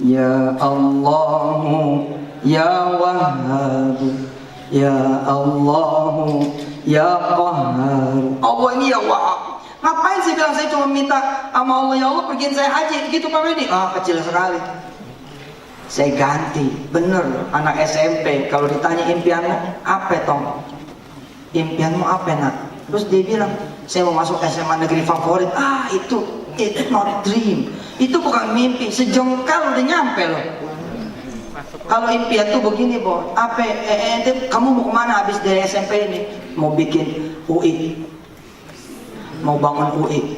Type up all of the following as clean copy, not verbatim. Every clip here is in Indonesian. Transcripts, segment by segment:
Ya Allahu Ya Wahhab, Ya Allahu Ya Qahhar. Allah ini ya Wahhab. Ngapain sih bilang saya cuma minta sama Allah, ya Allah pergiin saya haji, gitu Pak Medi? Kecil sekali. Saya ganti, bener anak SMP kalau ditanya impianmu apa Tom? Impianmu apa nak? Terus dia bilang saya mau masuk SMA negeri favorit. It's not dream, itu bukan mimpi, sejengkal udah nyampe loh. Kalau impian tuh begini Bo, kamu mau kemana habis dari SMP ini? Mau bikin UI, mau bangun UI,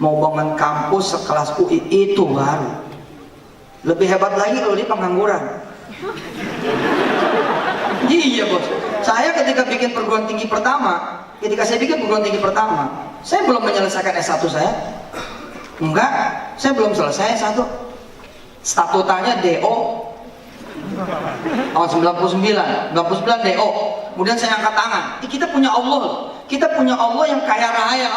mau bangun kampus sekelas UI, itu baru. Lebih hebat lagi kalau dia pengangguran. Iya bos, saya ketika bikin perguruan tinggi pertama, saya belum menyelesaikan S1 saya. Enggak, saya belum selesai S1. Statutanya DO tahun 99 DO. Kemudian saya angkat tangan. Kita punya Allah. Kita punya Allah yang kaya raya.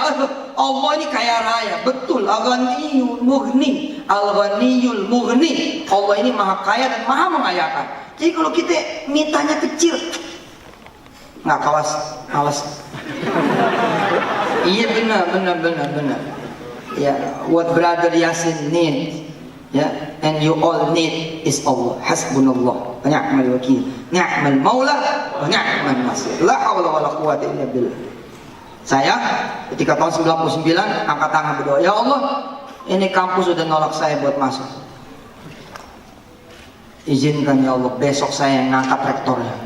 Allah ini kaya raya. Betul. Al-Ghaniyul Mughni. Al-Ghaniyul Mughni. Allah ini maha kaya dan maha mengayakan. Jadi kalau kita mintanya kecil, nggak kawas. Iya benar. Ya, what brother Yasin need, ya, and you all need is Allah. Hasbunallah wa ni'mal wakil, ni'mal maula wa ni'mal nasir. La haula wala quwwata illa billah. Saya ketika tahun 99 angkat tangan berdoa, ya Allah, ini kampus sudah nolak saya buat masuk. Izinkan ya Allah, besok saya yang ngangkat rektornya.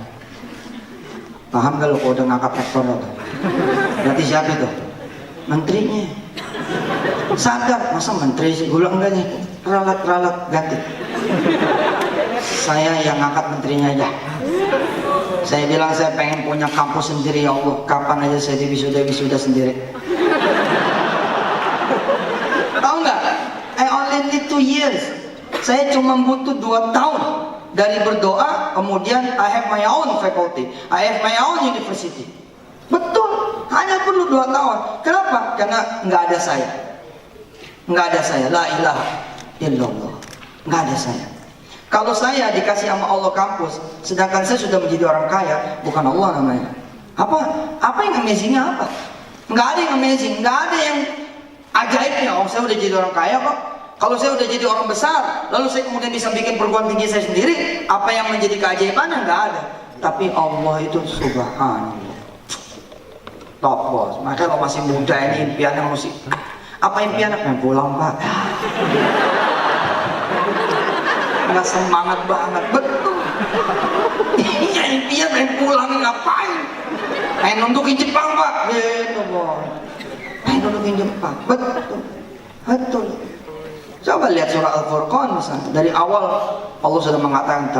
Paham gak lo kalau udah ngangkat rektornya tuh? Berarti siapa itu? Menterinya. Sadar, masa menteri sih? Gue bilang enggak nih, ralat ganti. Saya yang ngangkat menterinya aja. Saya bilang saya pengen punya kampus sendiri ya Allah. Kapan aja saya wisuda sendiri. Tahu nggak? I only need 2 years. Saya cuma butuh 2 tahun dari berdoa, kemudian I have my own faculty, I have my own university. Betul, hanya perlu 2 tahun. Kenapa? Karena nggak ada saya. La ilaha illallah. Nggak ada saya. Kalau saya dikasih sama Allah kampus, sedangkan saya sudah menjadi orang kaya, bukan Allah namanya. Apa yang amazingnya apa? Nggak ada yang amazing, nggak ada yang ajaibnya. Saya udah jadi orang kaya kok. Kalau saya udah jadi orang besar, lalu saya kemudian bisa bikin perguruan tinggi saya sendiri, apa yang menjadi keajaibannya? Nggak ada. Tapi Allah itu subhanallah, top bos. Maka kalau masih muda ini impiannya musik. Apa impiannya? Pengen pulang Pak. Nggak semangat banget, betul. Iya impian pengen pulang, ngapain? Pengen nundukin Jepang Pak, gitu bos. Pengen nundukin Jepang, betul. Coba lihat surah Al-Furqan misalnya. Dari awal Allah sudah mengatakan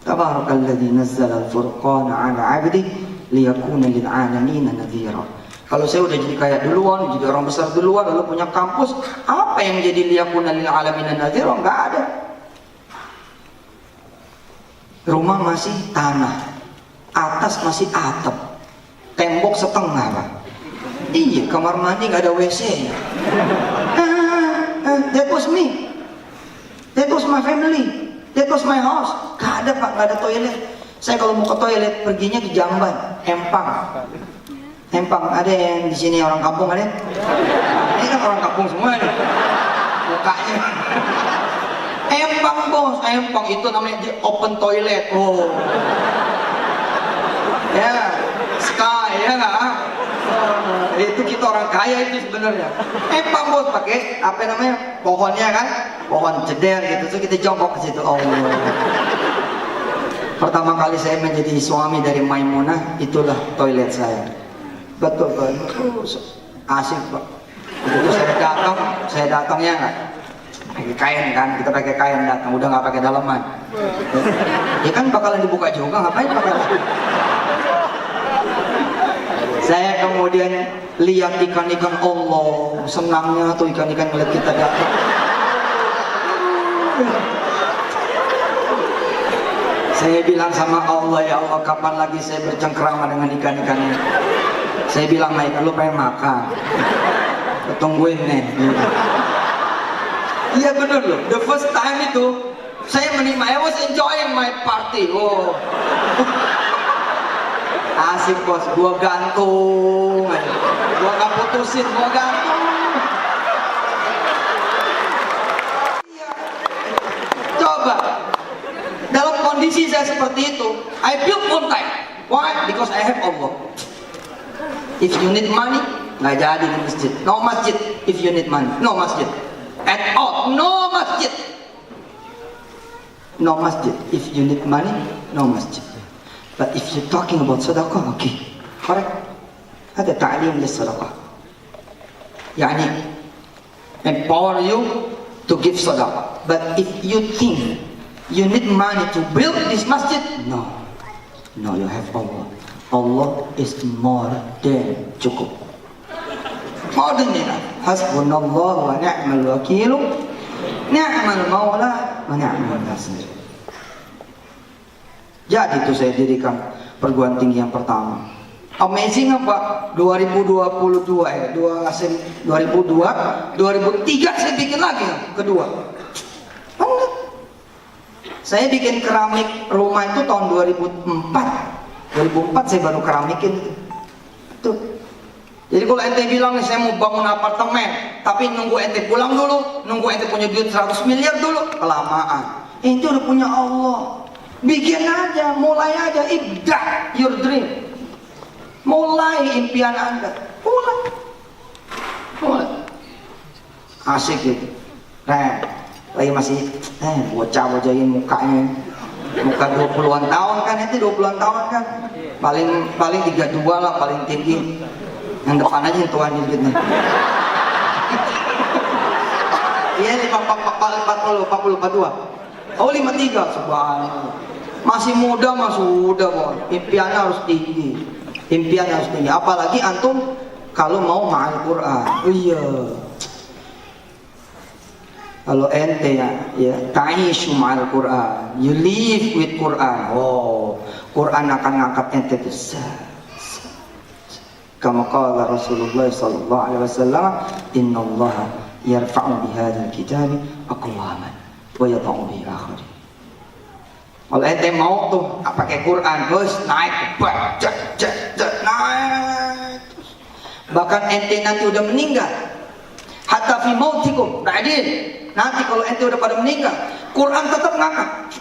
Tabarakalladzi nazzala al-furqana 'ala 'abdihi liyakuna lil 'alamin nadhira. Kalau saya udah jadi kaya duluan, jadi orang besar duluan, lalu punya kampus, apa yang jadi liyakuna lil 'alamin nadhira? Enggak ada. Rumah masih tanah, atas masih atap, tembok setengah Pak. Iya, kamar mandi nggak ada WC-nya. That was me. That was my family. That was my house. Gak ada Pak, gak ada toilet. Saya kalau mau ke toilet perginya ke Jamban, Empang. Ada yang di sini orang kampung ada? Ini kan orang kampung semua nih. Mukanya. Empang bos, Empang itu namanya open toilet. Oh. Ya, Sky ya nggak? Itu kita orang kaya itu sebenarnya. Empang bos pakai apa namanya pohonnya kan, pohon ceder gitu. Terus kita jongkok ke situ. Allah. Pertama kali saya menjadi suami dari Maimunah, itulah toilet saya. Betul. Asik Pak. Begitu saya datang ya nggak? Pakai kain kan, kita pakai kain datang, udah nggak pakai dalaman. Ya kan bakalan dibuka juga, ngapain pakai? Saya kemudian lihat ikan-ikan, Allah, senangnya tuh ikan-ikan ngeliat kita datang. Saya bilang sama Allah, ya Allah, kapan lagi saya bercengkrama dengan ikan-ikannya? Saya bilang, nah ikan lu pengen makan, tungguin nih. Iya bener loh, the first time itu saya menikmati, I was enjoying my party. Oh, asik bos, gua gantung, gua gak putusin, gua gantung. Coba, dalam kondisi saya seperti itu, I built on time. Why? Because I have Allah. If you need money, nggak jadi di masjid. No masjid. If you need money, no masjid. At all, no masjid. No masjid. If you need money, no masjid. But if you're talking about sadaqah, okay, correct. هذا تعليم للصدقة. يعني empower you to give sadaqah. But if you think you need money to build this masjid, no, you have Allah. Allah is more than cukup. More than enough. Hasbunallah wa ni'mal wakil, ni'mal maula wa ni'mal nasir. Jadi itu saya dirikan perguruan tinggi yang pertama. Amazing apa? 2022 ya, 2003 saya bikin lagi kedua. Benar. Saya bikin keramik rumah itu tahun 2004 saya baru keramikin itu. Tuh. Jadi kalau ente bilang nih saya mau bangun apartemen, tapi nunggu ente pulang dulu, nunggu ente punya duit 100 miliar dulu, kelamaan. Ente udah punya Allah. Bikin aja, mulai aja, ibda your dream. Mulai impian Anda. Mulai. Asik gitu. Nah, lagi masih bocah-bocahin mukanya. Muka 20-an tahun kan, itu 20-an tahun kan. Paling 32 lah paling tinggi. Yang depan aja yang tuan dikit nih. Iya 40, 42. Oh 53, subhanallah. Masih muda, boy. Impiannya harus tinggi. Apalagi antum kalau mau ma'al Quran. Oh iya. Kalau ente ya ta'ishu ma'al Quran, you live with Quran. Oh, Quran akan ngangkat ente tuh. Kama qala Rasulullah sallallahu alaihi wasallam, innallaha yarfa'u bihadzal kitabi aqwaman wa yadh'u bihi akharin. Kalau ente mau tuh pakai Quran, terus naik, naik. Bahkan ente nanti udah meninggal, hatta fi mautikum ba'din. Nanti kalau ente udah pada meninggal, Quran tetap ngangkat.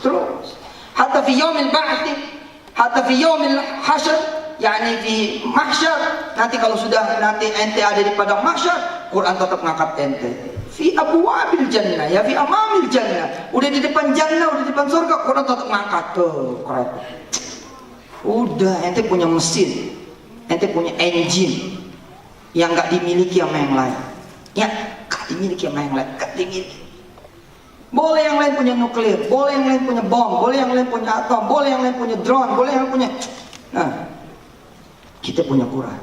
Terus. Hatta fi yaumil ba'thi, hatta fi yaumil hasyr, yakni fi mahsyar. Nanti kalau sudah nanti ente ada di padang mahsyar, Quran tetap ngangkat ente. Fi abwabil jannah, ya fi amamil jannah. Udah di depan jannah, udah di depan surga, Quran tetap ngangkat tuh. Quran. Udah ente punya mesin, ente punya engine yang nggak dimiliki sama yang lain. Ya, nggak dimiliki sama yang lain, nggak dimiliki. Boleh yang lain punya nuklir, boleh yang lain punya bom, boleh yang lain punya atom, boleh yang lain punya drone, boleh yang lain punya. Nah, kita punya Quran.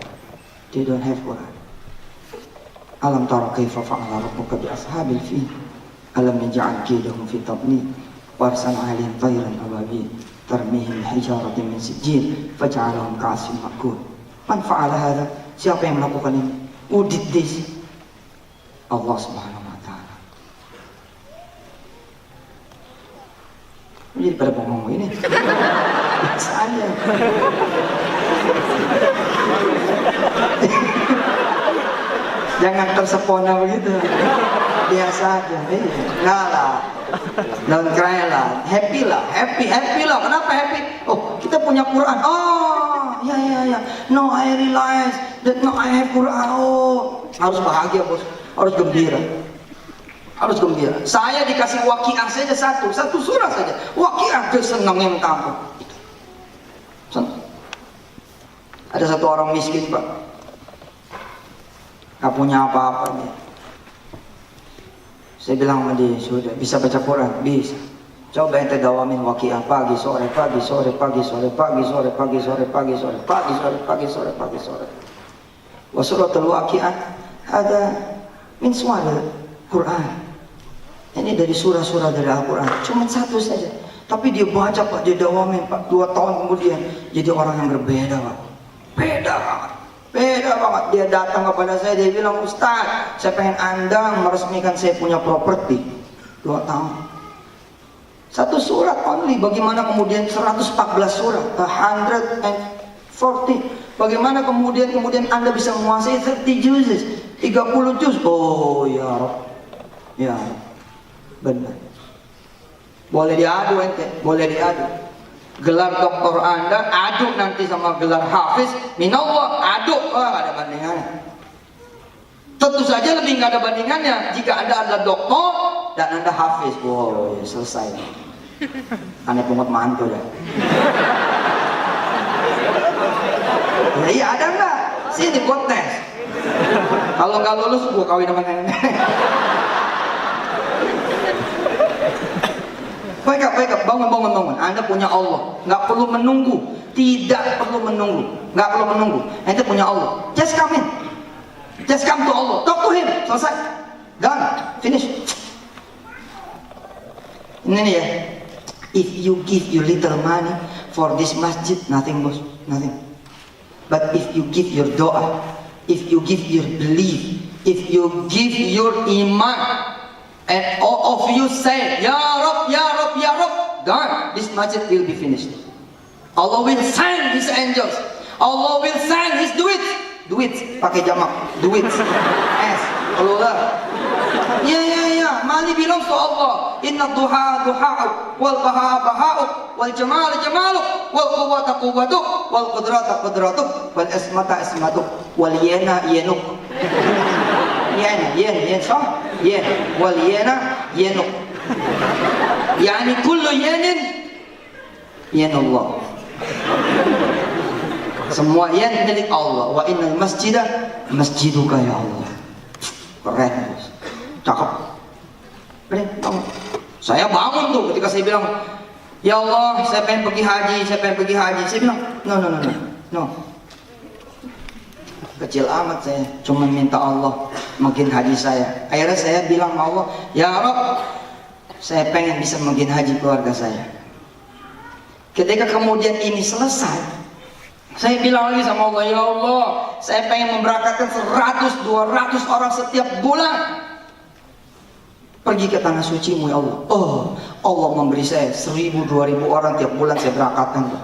They don't have Quran. Alam tara kaifa fa'ala rabbuka bi ashabil fil. Alam yaj'al kaydahum fi tadlil wa arsala 'alaihim tayran ababil tarmihim hijaratin min sijil faj'alahum ka'asfin ma'kul. Man fa'ala hadha? Siapa yang melakukan ini? Who did this? Allah Subhanahu wa ta'ala. Jadi pada ngomong ini biasa aja. Jangan tersepona begitu. Biasa aja. Nah lah. Don't cry lah. Happy lah. Happy lah. Kenapa happy? Oh, kita punya Quran. Oh, ya. No, I realize that no, I have Quran. Oh, harus bahagia bos. Harus gembira. Saya dikasih waqiah saja satu surah saja. Waqiah kesenang yang kamu. Ada satu orang miskin pak, gak punya apa-apa nih. Saya bilang sama dia, sudah bisa baca Quran? Bisa. Coba ente dawamin waqiah pagi sore. Wa suratul waqiah ada min suwaril Quran. Ini dari surah-surah dari Al-Quran, cuma satu saja. Tapi dia baca pak, dia dawamin pak, 2 tahun kemudian jadi orang yang berbeda pak. Beda banget. Beda banget. Dia datang kepada saya, dia bilang, Ustaz, saya pengen Anda meresmikan saya punya properti 2 tahun. 1 surat only. Bagaimana kemudian 114 surat, 140. Bagaimana kemudian Anda bisa menguasai 30 juz, 30 juz. Oh ya Rabb, ya Rabb. Benar. Boleh diadu ente, boleh diadu. Gelar doktor Anda adu nanti sama gelar hafiz minallah, adu, gak ada bandingannya. Tentu saja lebih gak ada bandingannya jika Anda adalah doktor dan Anda hafiz. Wow, ya selesai. Anda pungut mantu dah. Ya iya, ada enggak? Sini gua tes. Kalau nggak lulus gua kawin sama nenek. Wake up, bangun. Anda punya Allah, nggak perlu menunggu, tidak perlu menunggu, nggak perlu menunggu. Anda punya Allah, just come in, just come to Allah, talk to Him, selesai, done, finish. Ini nih ya, if you give you little money for this masjid, nothing bos, nothing. But if you give your doa, if you give your belief, if you give your iman, and all of you say, Ya Rabb, Ya Rabb, Ya Rabb, done. This masjid will be finished. Allah will send His angels. Allah will send His duit, pakai jamak, duit, S, Allah. Ya, mali bilang to Allah. Inna duha duha'uk, wal baha baha'uk, wal jamal jamaluk, wal quwwata quwwatuk, wal qudrata qudratuk, wal ismata ismatuk, wal yena yenuk. ين صح؟ ين والينا ينق يعني كل ين Allah. Semua yen milik Allah. Wa innal masjida masjiduka ya Allah. Keren, cakep. Keren, bangun. Saya bangun tuh ketika saya bilang, Ya Allah, saya pengen pergi haji. Saya bilang, no. Kecil amat saya, cuma minta Allah mungkin haji saya. Akhirnya saya bilang sama Allah, Ya Rabb, saya pengen bisa mungkin haji keluarga saya. Ketika kemudian ini selesai, saya bilang lagi sama Allah, Ya Allah, saya pengen memberangkatkan 100-200 orang setiap bulan pergi ke tanah suci-Mu ya Allah. Oh, Allah memberi saya 1000-2000 orang tiap bulan saya berangkatkan.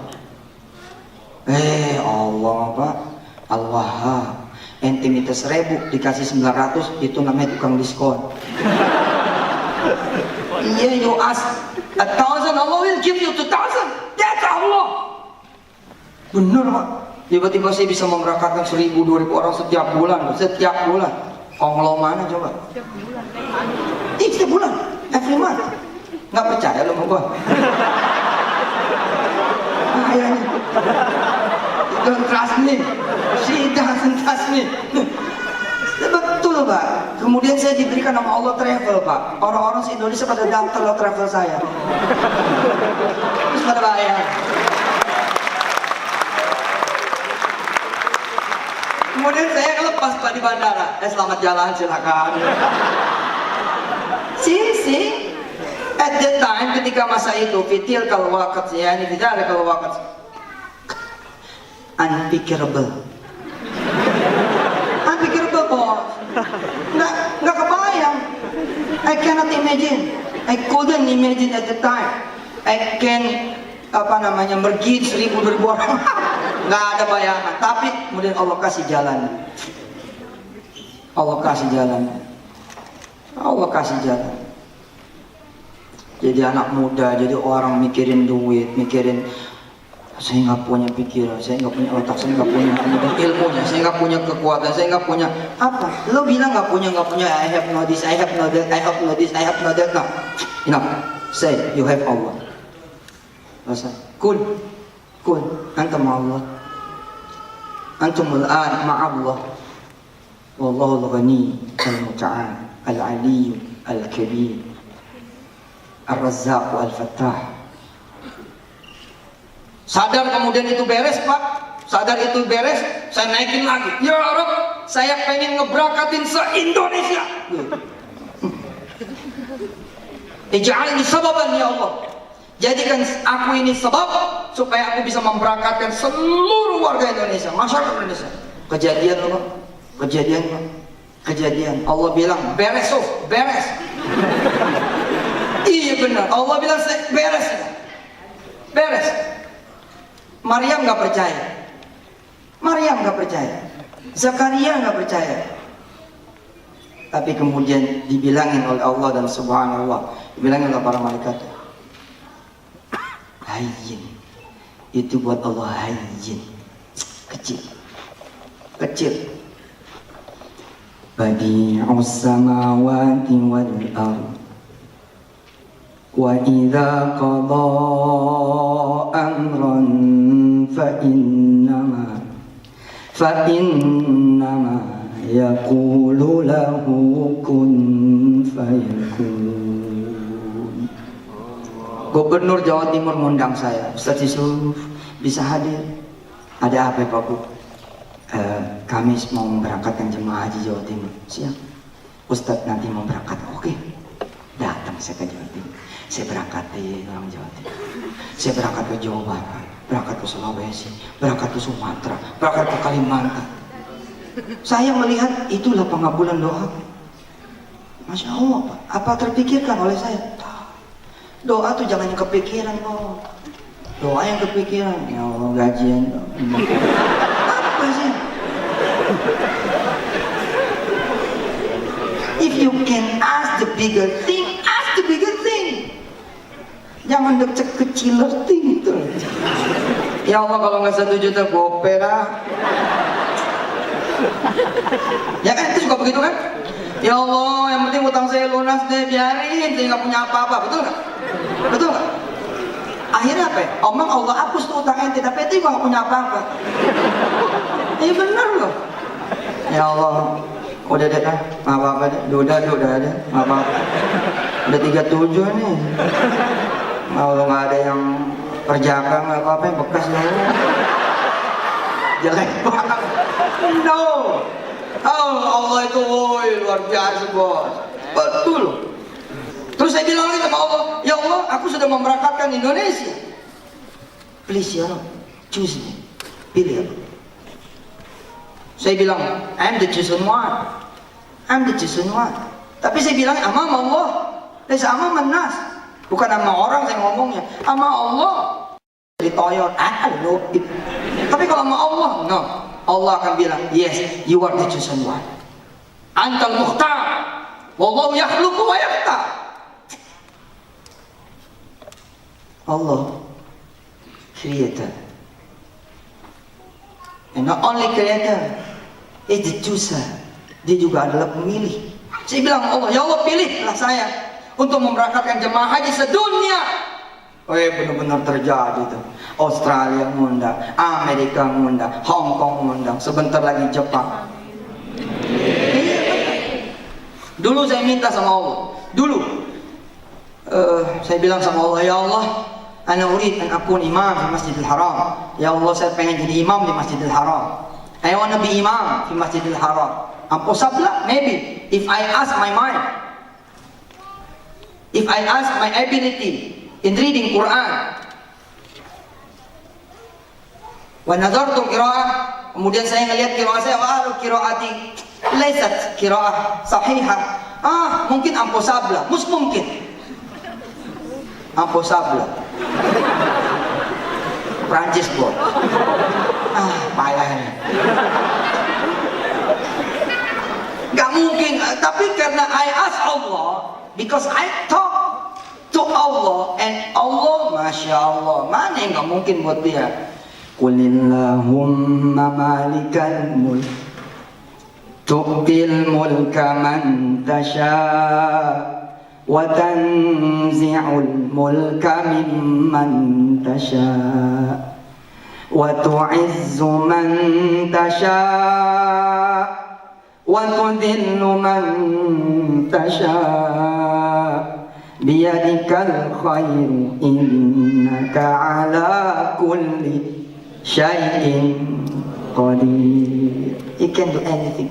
Allah Pak, Al-Wahhab, ente minta 1000 dikasih 900, itu namanya tukang diskon. Iya, you ask 1,000, Allah will give you 2,000. That's Allah. Bener Pak. Tiba-tiba saya bisa memberangkatkan 1000-2000 orang setiap bulan. Onglo mana coba? Setiap bulan. Every month. Nggak percaya lo sama gua? Ayahnya. Don't trust me. She doesn't trust me. Betul Pak. Kemudian saya diberikan nama Allah travel Pak. Orang-orang se-Indonesia pada daftar lo travel saya. Terus pada bayar. Kemudian saya lepas Pak di bandara. Selamat jalan, silakan. See, at that time ketika masa itu fitil kalau waqt ya, ini tidak ada kalau waqt. Unpickerable bos. Nggak kebayang. I cannot imagine. I couldn't imagine at the time. I can pergi 1000-2000 orang. Nggak ada bayangan. Tapi kemudian Allah kasih jalan. Allah kasih jalan. Jadi anak muda, jadi orang mikirin duit, mikirin saya nggak punya pikiran, saya nggak punya otak, saya nggak punya ilmunya, saya nggak punya kekuatan, saya nggak punya apa? Lo bilang nggak punya, I have no this, I have no that, I have no this, I have no that. No, enough. Say you have Allah. Masa? Kun, antum Allah, antum al-an ma'allah. Wallahu al-ghani, al-muta'al, al-ali, al-kabir, al-razzaq, al-fattah. Sadar kemudian itu beres Pak, saya naikin lagi. Ya Rabb, saya pengen ngeberangkatin se-Indonesia. Ij'alni sababan ya Allah. Jadikan aku ini sebab supaya aku bisa memberangkatkan seluruh warga Indonesia, masyarakat Indonesia Kejadian loh, kejadian loh. Kejadian. Allah bilang beres, beres. Iya benar. Allah bilang beres, beres. Maryam nggak percaya. Maryam nggak percaya. Zakaria nggak percaya. Tapi kemudian dibilangin oleh Allah dan subhanallah, dibilangin oleh para malaikat, hayyin. Itu buat Allah hayyin, kecil, kecil. Badi'us samawati wal ardh wa idza qada amran fa innama yaqulu lahu kun fayakun. Gubernur Jawa Timur mengundang saya, Ustaz Yusuf bisa hadir? Ada apa Pak Bu? Kami mau memberangkatkan jemaah haji Jawa Timur. Siap. Ustadz nanti mau berangkat. Oke. Datang saya ke Jawa Timur. Saya berangkat di orang Jawa Timur. Saya berangkat ke Jawa Barat, berangkat ke Sulawesi, berangkat ke Sumatera, berangkat ke Kalimantan. Saya melihat itulah pengabulan doa. Masya Allah Pak. Apa terpikirkan oleh saya? Doa tuh jangan yang kepikiran Pak. Doa yang kepikiran. Ya Allah gajian. Apa sih? If you can ask the bigger thing, ask the bigger thing. Jangan deket keciler thing itu. Ya Allah kalau nggak 1 juta gope dah. Ya kan itu juga begitu kan? Ya Allah yang penting utang saya lunas deh, biarin saya nggak punya apa-apa, betul nggak? Betul nggak? Akhirnya apa ya? Omong Allah hapus tuh utang ente, tapi ente nggak punya apa-apa. Iya benar loh. Ya Allah, udah deh kan, nggak apa-apa deh, udah ada, nggak apa-apa. Udah 37 nih. Kalau nggak ada yang perjaka nggak apa-apa, yang bekas ya. Jelek banget. No. Oh Allah itu, woi luar biasa bos. Betul. Terus saya bilang lagi sama Allah, ya Allah, aku sudah memberangkatkan Indonesia. Please ya Allah, choose me. Pilih aku. Saya bilang, I'm the chosen one. I'm the chosen one. Tapi saya bilang, amam Allah. Lesa amam nas. Bukan sama orang saya ngomongnya. Sama Allah. Ditoyor. Tapi kalau sama Allah, no. Allah akan bilang, yes, you are the chosen one. Antal mukhtar. Wallahu yakhluqu wa yakhtar. Allah, creator. And not only creator, is the chooser. Dia juga adalah pemilih. Saya bilang Allah, ya Allah pilihlah saya untuk memberangkatkan jemaah haji sedunia. Benar-benar terjadi tuh. Australia ngundang, Amerika ngundang, Hong Kong ngundang, sebentar lagi Jepang. Dulu saya minta sama Allah. Dulu saya bilang sama Allah, ya Allah, ana urid an akun imam di Masjidil Haram. Ya Allah, saya pengen jadi imam di Masjidil Haram. I wanna be imam di Masjidil Haram. Possible? Maybe. If I ask my mind, if I ask my ability in reading Quran. Wa nadartu qiraah, kemudian saya ngelihat qiraah saya, wa qiraati laysat qiraah sahihah. Mungkin impossible, mungkin. Impossible. Prancis bos. Payahnya. Gak mungkin, tapi karena I ask Allah, because I talk to Allah, and Allah, Masya Allah, mana yang gak mungkin buat dia. Qulillahumma malikal mulk tu'til mulka man tasha' wa tanzi'ul mulka mimman tasha' wa tu'izzu man tasha' wa tudhillu man tasha' biyadikal khairu innaka ala kulli syai'in qadir. You can do anything.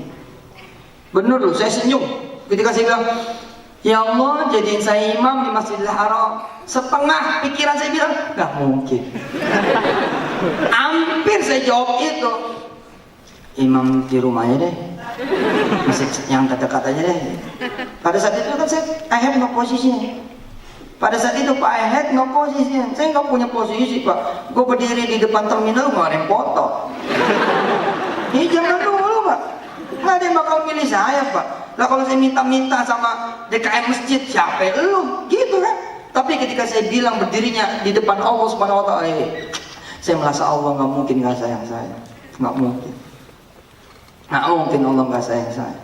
Benar loh, saya senyum ketika saya bilang, ya Allah jadiin saya imam di Masjidil Haram. Setengah pikiran saya bilang, gak mungkin. Hampir saya jawab itu. imam di rumahnya deh, masjid yang terdekat aja deh. Pada saat itu kan I have no position. Pada saat itu Pak, I had no position. Saya nggak punya posisi Pak. Gue berdiri di depan terminal nggak ada yang foto. Ini jangan dulu Pak. Nggak ada yang bakal milih saya Pak. Lah kalau saya minta-minta sama DKM masjid, siapa lu? Gitu kan. Tapi ketika saya bilang berdirinya di depan Allah Subhanahu Wa Taala, saya merasa Allah nggak mungkin nggak sayang saya. Nggak mungkin. Nggak mungkin Allah nggak sayang saya.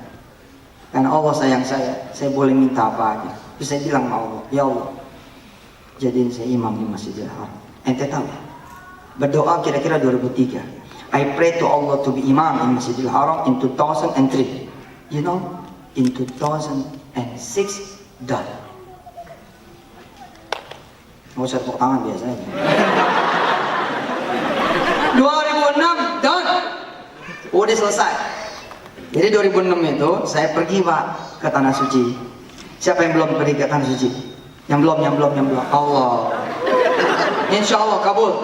Karena Allah sayang saya boleh minta apa aja. Terus saya bilang sama Allah, ya Allah, jadiin saya imam di Masjidil Haram. Ente tahu? Berdoa kira-kira 2003. I pray to Allah to be imam in Masjidil Haram in 2003. You know, in 2006 done. Mau saya tepuk tangan biasa aja. 2006 done. Udah selesai. Jadi 2006 itu saya pergi Pak ke Tanah Suci. Siapa yang belum pergi ke Tanah Suci? Yang belum. Allah. Insya Allah kabul.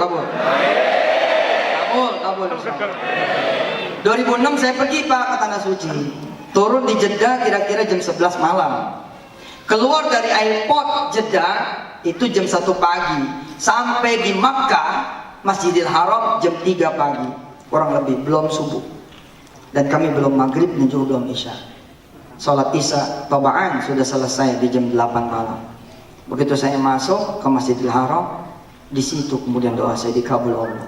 2006 saya pergi Pak ke Tanah Suci. Turun di Jeddah kira-kira jam 11 malam. Keluar dari airport Jeddah itu jam 1 pagi. Sampai di Makkah Masjidil Haram jam 3 pagi. Kurang lebih, belum subuh. Dan kami belum maghrib dan juga belum isya. Salat isya tabaan sudah selesai di jam 8 malam. Begitu saya masuk ke Masjidil Haram, di situ kemudian doa saya dikabul Allah.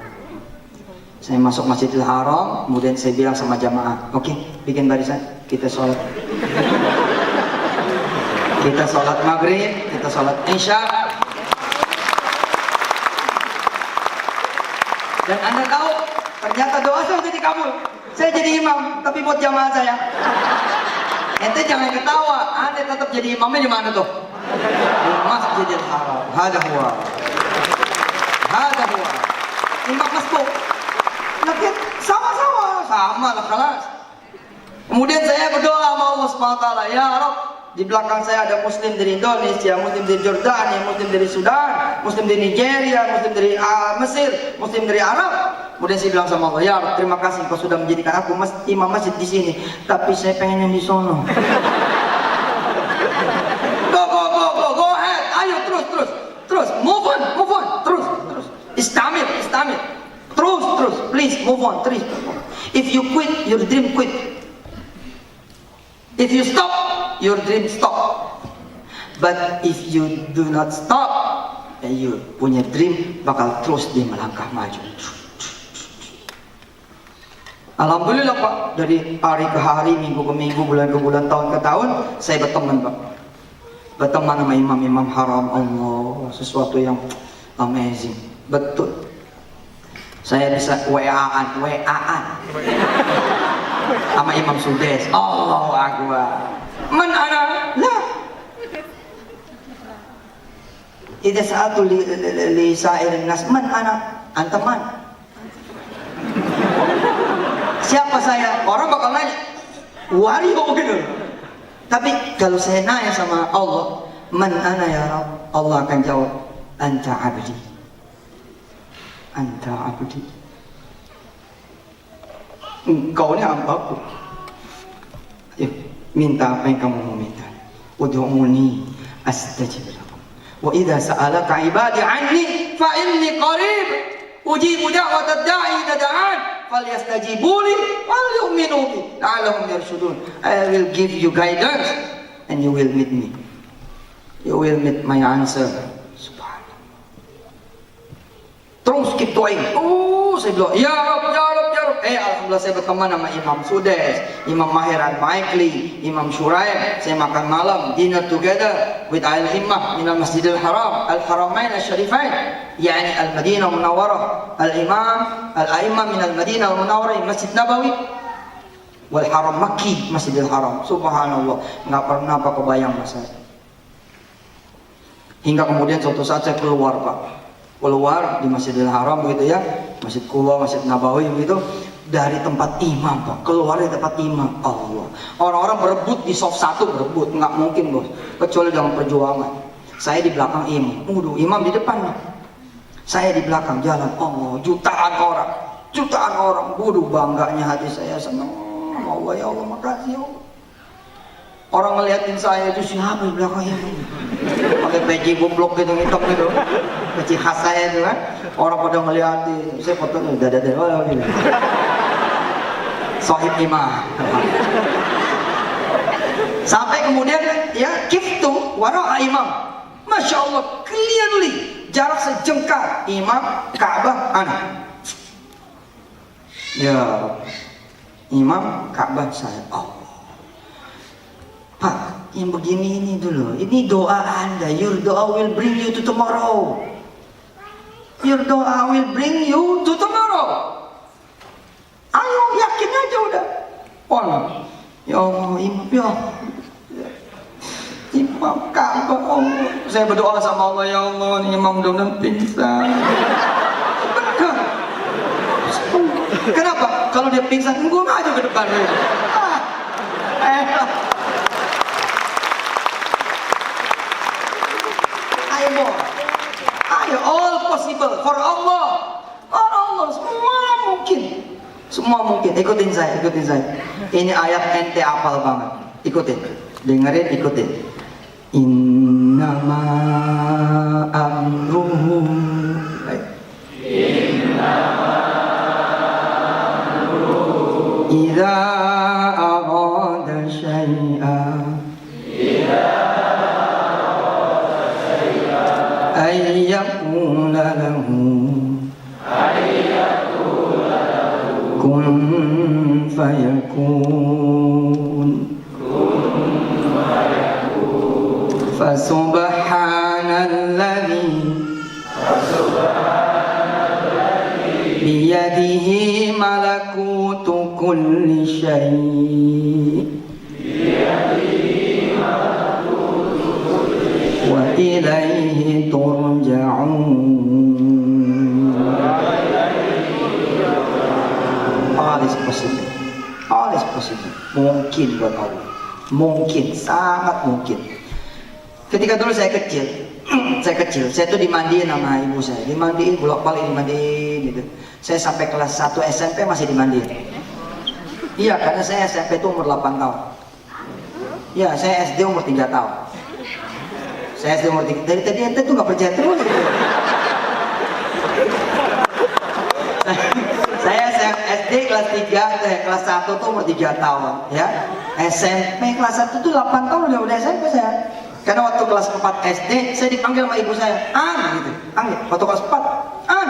Saya masuk Masjidil Haram, kemudian saya bilang sama jamaah, oke, bikin barisan, kita sholat. Kita sholat maghrib, kita sholat isya. Dan Anda tahu, ternyata doa saya jadi kabul. Saya jadi imam, tapi buat jamaah saya. Ente jangan ketawa, Anda tetap jadi imamnya di mana tuh? Di Masjidil Haram. Hada huwa. Imam masbuk. Lagi sama lah kelas. Kemudian saya berdoa sama Allah Subhanahu Wa Taala, ya Rabb, di belakang saya ada Muslim dari Indonesia, Muslim dari Jordania, Muslim dari Sudan, Muslim dari Nigeria, Muslim dari Mesir, Muslim dari Arab. Kemudian saya bilang sama Allah, ya Rabb, terima kasih Kau sudah menjadikan aku imam masjid di sini, tapi saya pengen yang di sono. Go ahead, ayo terus, move on, terus, istamir, terus, please move on, terus. If you quit, your dream quit. If you stop, your dream stop. But if you do not stop, you punya dream bakal terus dia melangkah maju. Alhamdulillah Pak, dari hari ke hari, minggu ke minggu, bulan ke bulan, tahun ke tahun, saya berteman Pak. Berteman sama imam-imam haram. Allah, sesuatu yang amazing. Betul. Saya bisa WA-an sama Imam Sudes. Allahu Akbar. Man ana la. Idza sa'atu li sa'irin nas man ana anta man. Siapa saya? Orang bakal nanya, wario gitu. Tapi kalau saya nanya sama Allah, man ana ya Rabb, Allah akan jawab, anta abdi. Anta abdi. Engkau ini hambaku. Minta apa yang kamu mau minta. Ud'uni astajib lakum. Wa idza sa'alaka ibadi anni fa inni qarib. Ujibu da'watad da'i idza da'an. Falyastajibu li wal yu'minu bi la'allahum yarshudun. I will give you guidance and you will meet me. You will meet my answer. Subhanallah. Terus keep doing. Saya bilang, ya Rabb. Alhamdulillah saya berteman sama Imam Sudes, Imam Mahiran Maikli, Imam Shuraim. Saya makan malam, dinner together with al-Himmah min al-Masjidil Haram, al-Haramain al-Sharifain, yani al-Madinah al-Munawwarah, al-Imam, al-A'immah min al-Madinah al-Munawwarah, Masjid Nabawi, wal Haram Makki, Masjidil Haram. Subhanallah, nggak pernah apa kebayang masa. Hingga kemudian suatu saat saya keluar Pak. Keluar di Masjidil Haram begitu ya, Masjid Quba, Masjid Nabawi begitu, dari tempat imam Pak, keluar dari tempat imam. Allah, orang-orang berebut di soft 1, berebut, nggak mungkin bos, kecuali dalam perjuangan. Saya di belakang imam, imam di depan, saya di belakang jalan. Allah, jutaan orang, jutaan orang. Waduh, bangganya hati saya, senang Allah, ya Allah, makasih ya Allah. Orang ngeliatin saya itu siapa di belakangnya, pakai peci goblok gitu, hitam gitu, peci khas saya itu kan. Orang pada ngeliatin, saya foto dada gitu. Sohib imam. Sampai kemudian ya kiftu wara imam. Masya Allah, clearly jarak sejengkal imam Ka'bah anak. Ya, imam Ka'bah saya. Oh, Pak, yang begini ini dulu. Ini doa Anda. Your doa will bring you to tomorrow. Your doa will bring you to tomorrow. Ayo, yakin aja udah. On. Ya Allah, imam ya. Imam Ka'bah, Allah. Saya berdoa sama Allah, ya Allah, ini imam mudah-mudahan pingsan. Benar. Kenapa? Kalau dia pingsan, gue maju ke depan. Ayo, ayo, all possible for Allah. For Allah, semua mungkin. Semua mungkin. Ikutin saya, ikutin saya. Ini ayat ente hafal banget. Ikutin, dengerin, ikutin. Innama amruhu. Idza arada syai'an ay yaqula lahu kun fayakun. Fasubhanalladzi biyadihi malakutu kulli syai' wa ilaihi turja'un. All is possible. All is possible. Mungkin buat Allah. Mungkin, sangat mungkin. Ketika dulu saya kecil, saya tuh dimandiin sama ibu saya, dimandiin bolak-balik, dimandiin gitu. Saya sampai kelas 1 SMP masih dimandiin. Iya, karena saya SMP itu umur 8 tahun. Iya, saya SD umur 3 tahun. Saya SD umur 3. Dari tadi ente tuh nggak percaya terus gitu. Saya SD kelas 3, kelas 1 tuh umur 3 tahun, ya. SMP kelas 1 tuh 8 tahun udah SMP saya. Karena waktu kelas 4 SD saya dipanggil sama ibu saya, An gitu, An. Waktu kelas 4, An.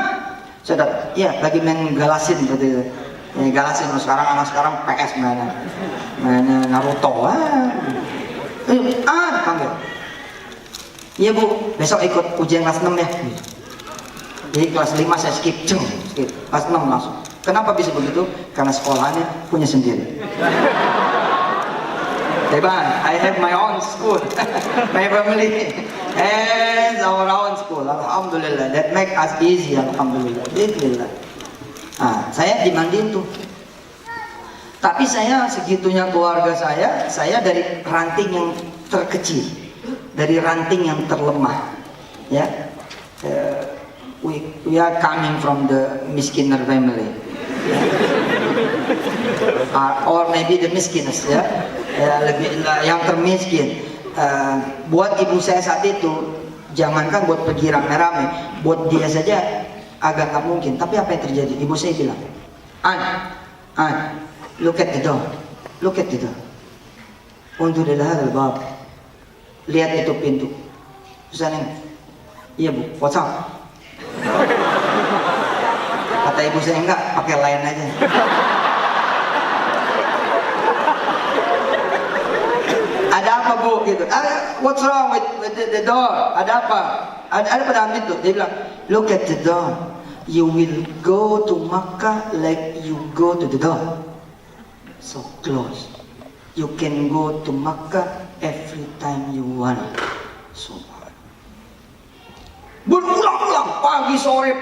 Saya datang, iya lagi main galasin seperti itu. Ya, galasin sekarang anak sekarang PS mainan Naruto. An panggil. Iya bu, besok ikut ujian kelas 6 ya. Jadi kelas 5 saya skip, skip. Kelas 6 langsung. Kenapa bisa begitu? Karena sekolahnya punya sendiri. I have my own school, my family has our own school. Alhamdulillah, that make us easy. Alhamdulillah, Alhamdulillah. Saya dimandiin tuh. Tapi saya segitunya keluarga saya dari ranting yang terkecil, dari ranting yang terlemah. Ya, we are coming from the miskiner family, or maybe the miskiners, ya. Lebih yang termiskin. Buat ibu saya saat itu, jangankan buat pergi rame-rame, buat dia saja agak nggak mungkin. Tapi apa yang terjadi? Ibu saya bilang, An, look at the door, look at the door. Untuk dilihat bab, lihat itu pintu. Terus iya bu, what's up? Kata ibu saya enggak, pakai lain aja. Ada apa bu? Gitu. What's wrong with the door? Ada apa? Ada pada pintu. Dia bilang, look at the door. You will go to Makkah like you go to the door. So close. You can go to Makkah every time you want. So berulang-ulang, pagi sore.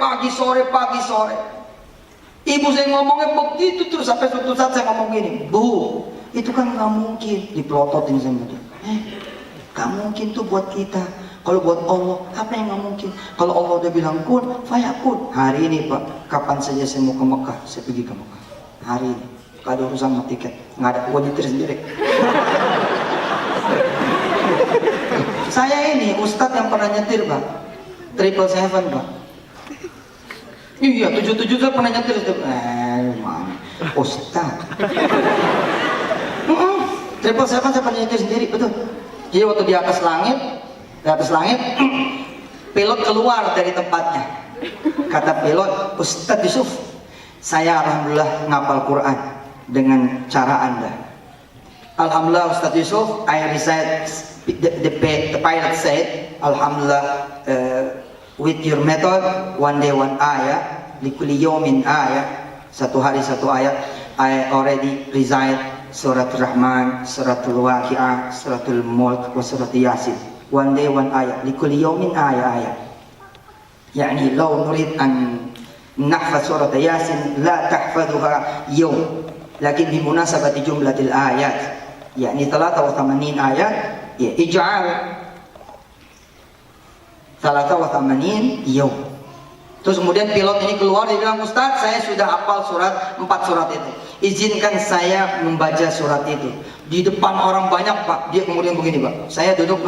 Ibu saya ngomongnya begitu terus sampai suatu saat saya ngomong gini, bu, itu kan nggak mungkin, dipelototin sama dia. Nggak mungkin tuh buat kita. Kalau buat Allah, apa yang nggak mungkin? Kalau Allah udah bilang kun, fayakun. Hari ini Pak, kapan saja saya mau ke Mekah, saya pergi ke Mekah. Hari ini, gak ada urusan sama tiket, nggak ada, gua nyetir sendiri. Saya ini ustadz yang pernah nyetir Pak, 777 Pak. Iya, 77 saya pernah nyetir. Mana? Ustadz. 777 saya pernah nyetir sendiri, betul. Jadi waktu di atas langit, pilot keluar dari tempatnya. Kata pilot, Ustadz Yusuf, saya alhamdulillah ngapal Quran dengan cara Anda. Alhamdulillah Ustadz Yusuf, I recite, the pilot said, alhamdulillah, with your method, one day one ayah, likuli yawmin ayah, satu hari satu ayat, I already recite Surat Rahman, Suratul Waqi'ah, Suratul Mulk, Surat Yasin. One day one ayat, likuli yawmin ayat. Yani law nurid an nahfaz Surat Yasin la tahfadhuha yawm, lakin bimunasabati jumlatil ayat, yani 83 ayat, ya ij'al 83 yawm. Terus kemudian pilot ini keluar, dia bilang, Ustadz, saya sudah hafal 4 surat itu. Izinkan saya membaca surat itu. Di depan orang banyak Pak. Dia kemudian begini Pak. Saya duduk,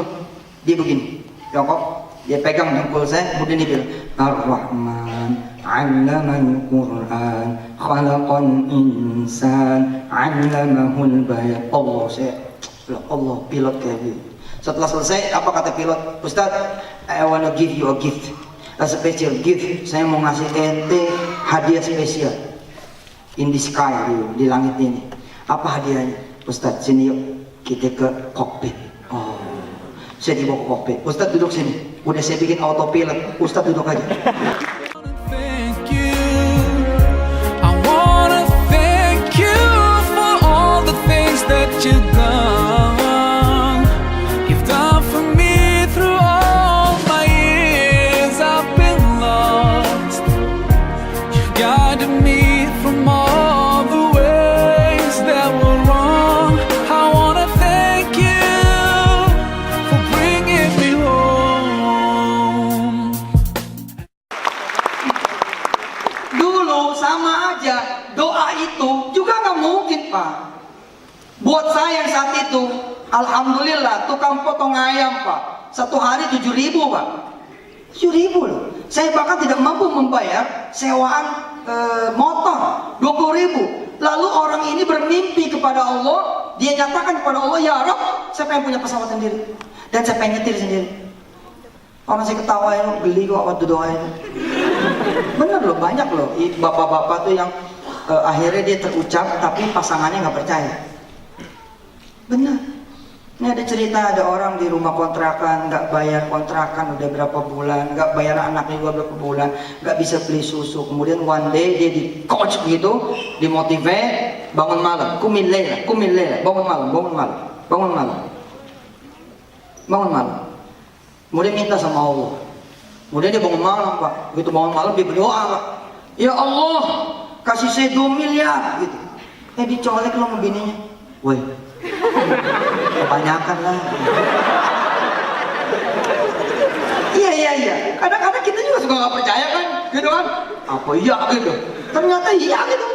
dia begini. Jongkok, dia pegang jempol saya, kemudian dia bilang, Ar-Rahman, 'allamal Qur'an, khalaqal insan, 'allamahul bayan. Allah, pilot kayak gitu. Setelah selesai, apa kata pilot? Ustadz, I wanna give you a gift. A special gift, saya mau ngasih ente hadiah spesial in the sky, di langit ini. Apa hadiahnya? Ustadz, sini yuk kita ke kokpit. Oh, saya dibawa ke kokpit. Ustadz duduk sini, udah saya bikin autopilot, Ustadz duduk aja. Buat saya yang saat itu, alhamdulillah, tukang potong ayam Pak, satu hari 7.000 Pak, 7.000 loh. Saya bahkan tidak mampu membayar sewaan motor 20.000. Lalu orang ini bermimpi kepada Allah, dia nyatakan kepada Allah, ya Rabb, saya pengen punya pesawat sendiri dan saya pengen nyetir sendiri. Orang saya ketawain, beli kok waktu doain. Bener loh, banyak loh bapak-bapak tuh yang akhirnya dia terucap tapi pasangannya nggak percaya. Benar. Ini ada cerita, ada orang di rumah kontrakan, nggak bayar kontrakan udah berapa bulan, nggak bayar anaknya juga berapa bulan, nggak bisa beli susu. Kemudian one day dia di coach gitu, dimotivate, bangun malam, kumillela, bangun malam. Kemudian minta sama Allah. Kemudian dia bangun malam Pak, begitu bangun malam dia berdoa Pak, ya Allah, kasih saya 2 miliar gitu. Dicolek lo sama bininya, woi, kebanyakan lah. Iya. Kadang-kadang kita juga suka nggak percaya kan, gitu kan? Apa iya gitu? Ternyata iya gitu.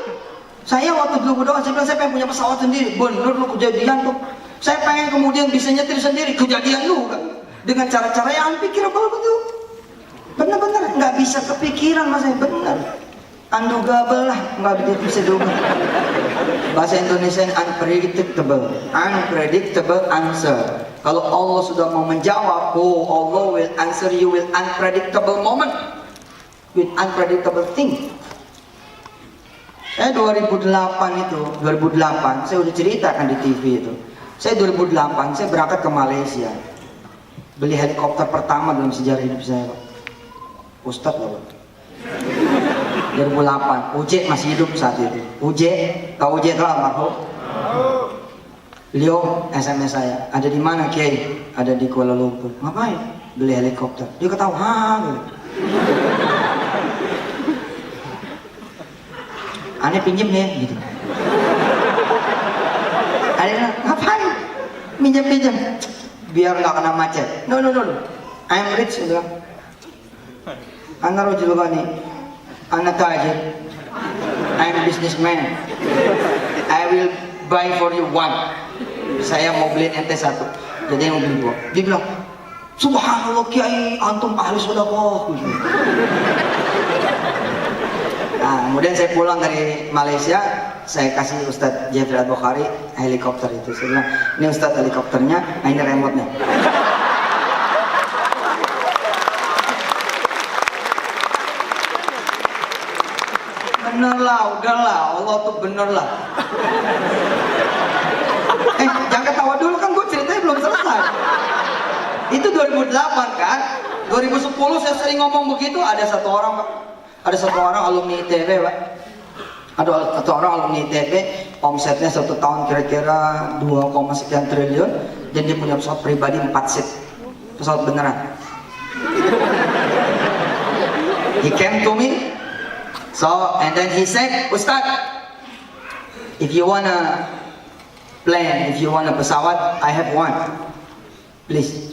Saya waktu dulu berdoa, saya bilang saya pengen punya pesawat sendiri. Bener lu, kejadian tuh. Saya pengen kemudian bisa nyetir sendiri, kejadian juga. Dengan cara-cara yang unpikirable betul. Bener-bener nggak bisa kepikiran mas, bener. Undogable lah, nggak bisa duga. Bahasa Indonesia unpredictable answer. Kalau Allah sudah mau menjawab, Allah will answer you with unpredictable moment, with unpredictable thing. Saya 2008, saya udah ceritakan di TV itu. Saya 2008, saya berangkat ke Malaysia, beli helikopter pertama dalam sejarah hidup saya, Pak. Ustadz loh. 2008, Uje masih hidup saat itu. Uje, tahu Uje itu almarhum? Beliau SMS saya, ada di mana Kiai? Ada di Kuala Lumpur. Ngapain? Beli helikopter. Dia ketawa, gitu. Aneh pinjem nih, gitu. Ada ngapain? Pinjam, biar nggak kena macet. No. I'm rich, gitu. Ana rojul ghani. Ana tajir. I'm a businessman. I will buy for you one. Saya mau beliin ente satu. Jadi yang mau beli dua. Dia bilang, Subhanallah Kiai, antum ahli sedekah. Nah, kemudian saya pulang dari Malaysia, saya kasih Ustadz Jeffrey Al-Bukhari helikopter itu. Saya bilang, ini Ustadz helikopternya, nah ini remote-nya. Bener lah, udahlah, Allah tuh bener lah. Jangan ketawa dulu, kan gue ceritanya belum selesai. Itu 2008 kan, 2010 saya sering ngomong begitu, ada satu orang alumni ITB, Pak. Ada satu orang alumni ITB, omsetnya satu tahun kira-kira 2, sekian triliun, dan dia punya pesawat pribadi 4 seat, pesawat beneran. He came to me, and then he said, Ustaz, if you wanna plane, if you wanna pesawat, I have one, please.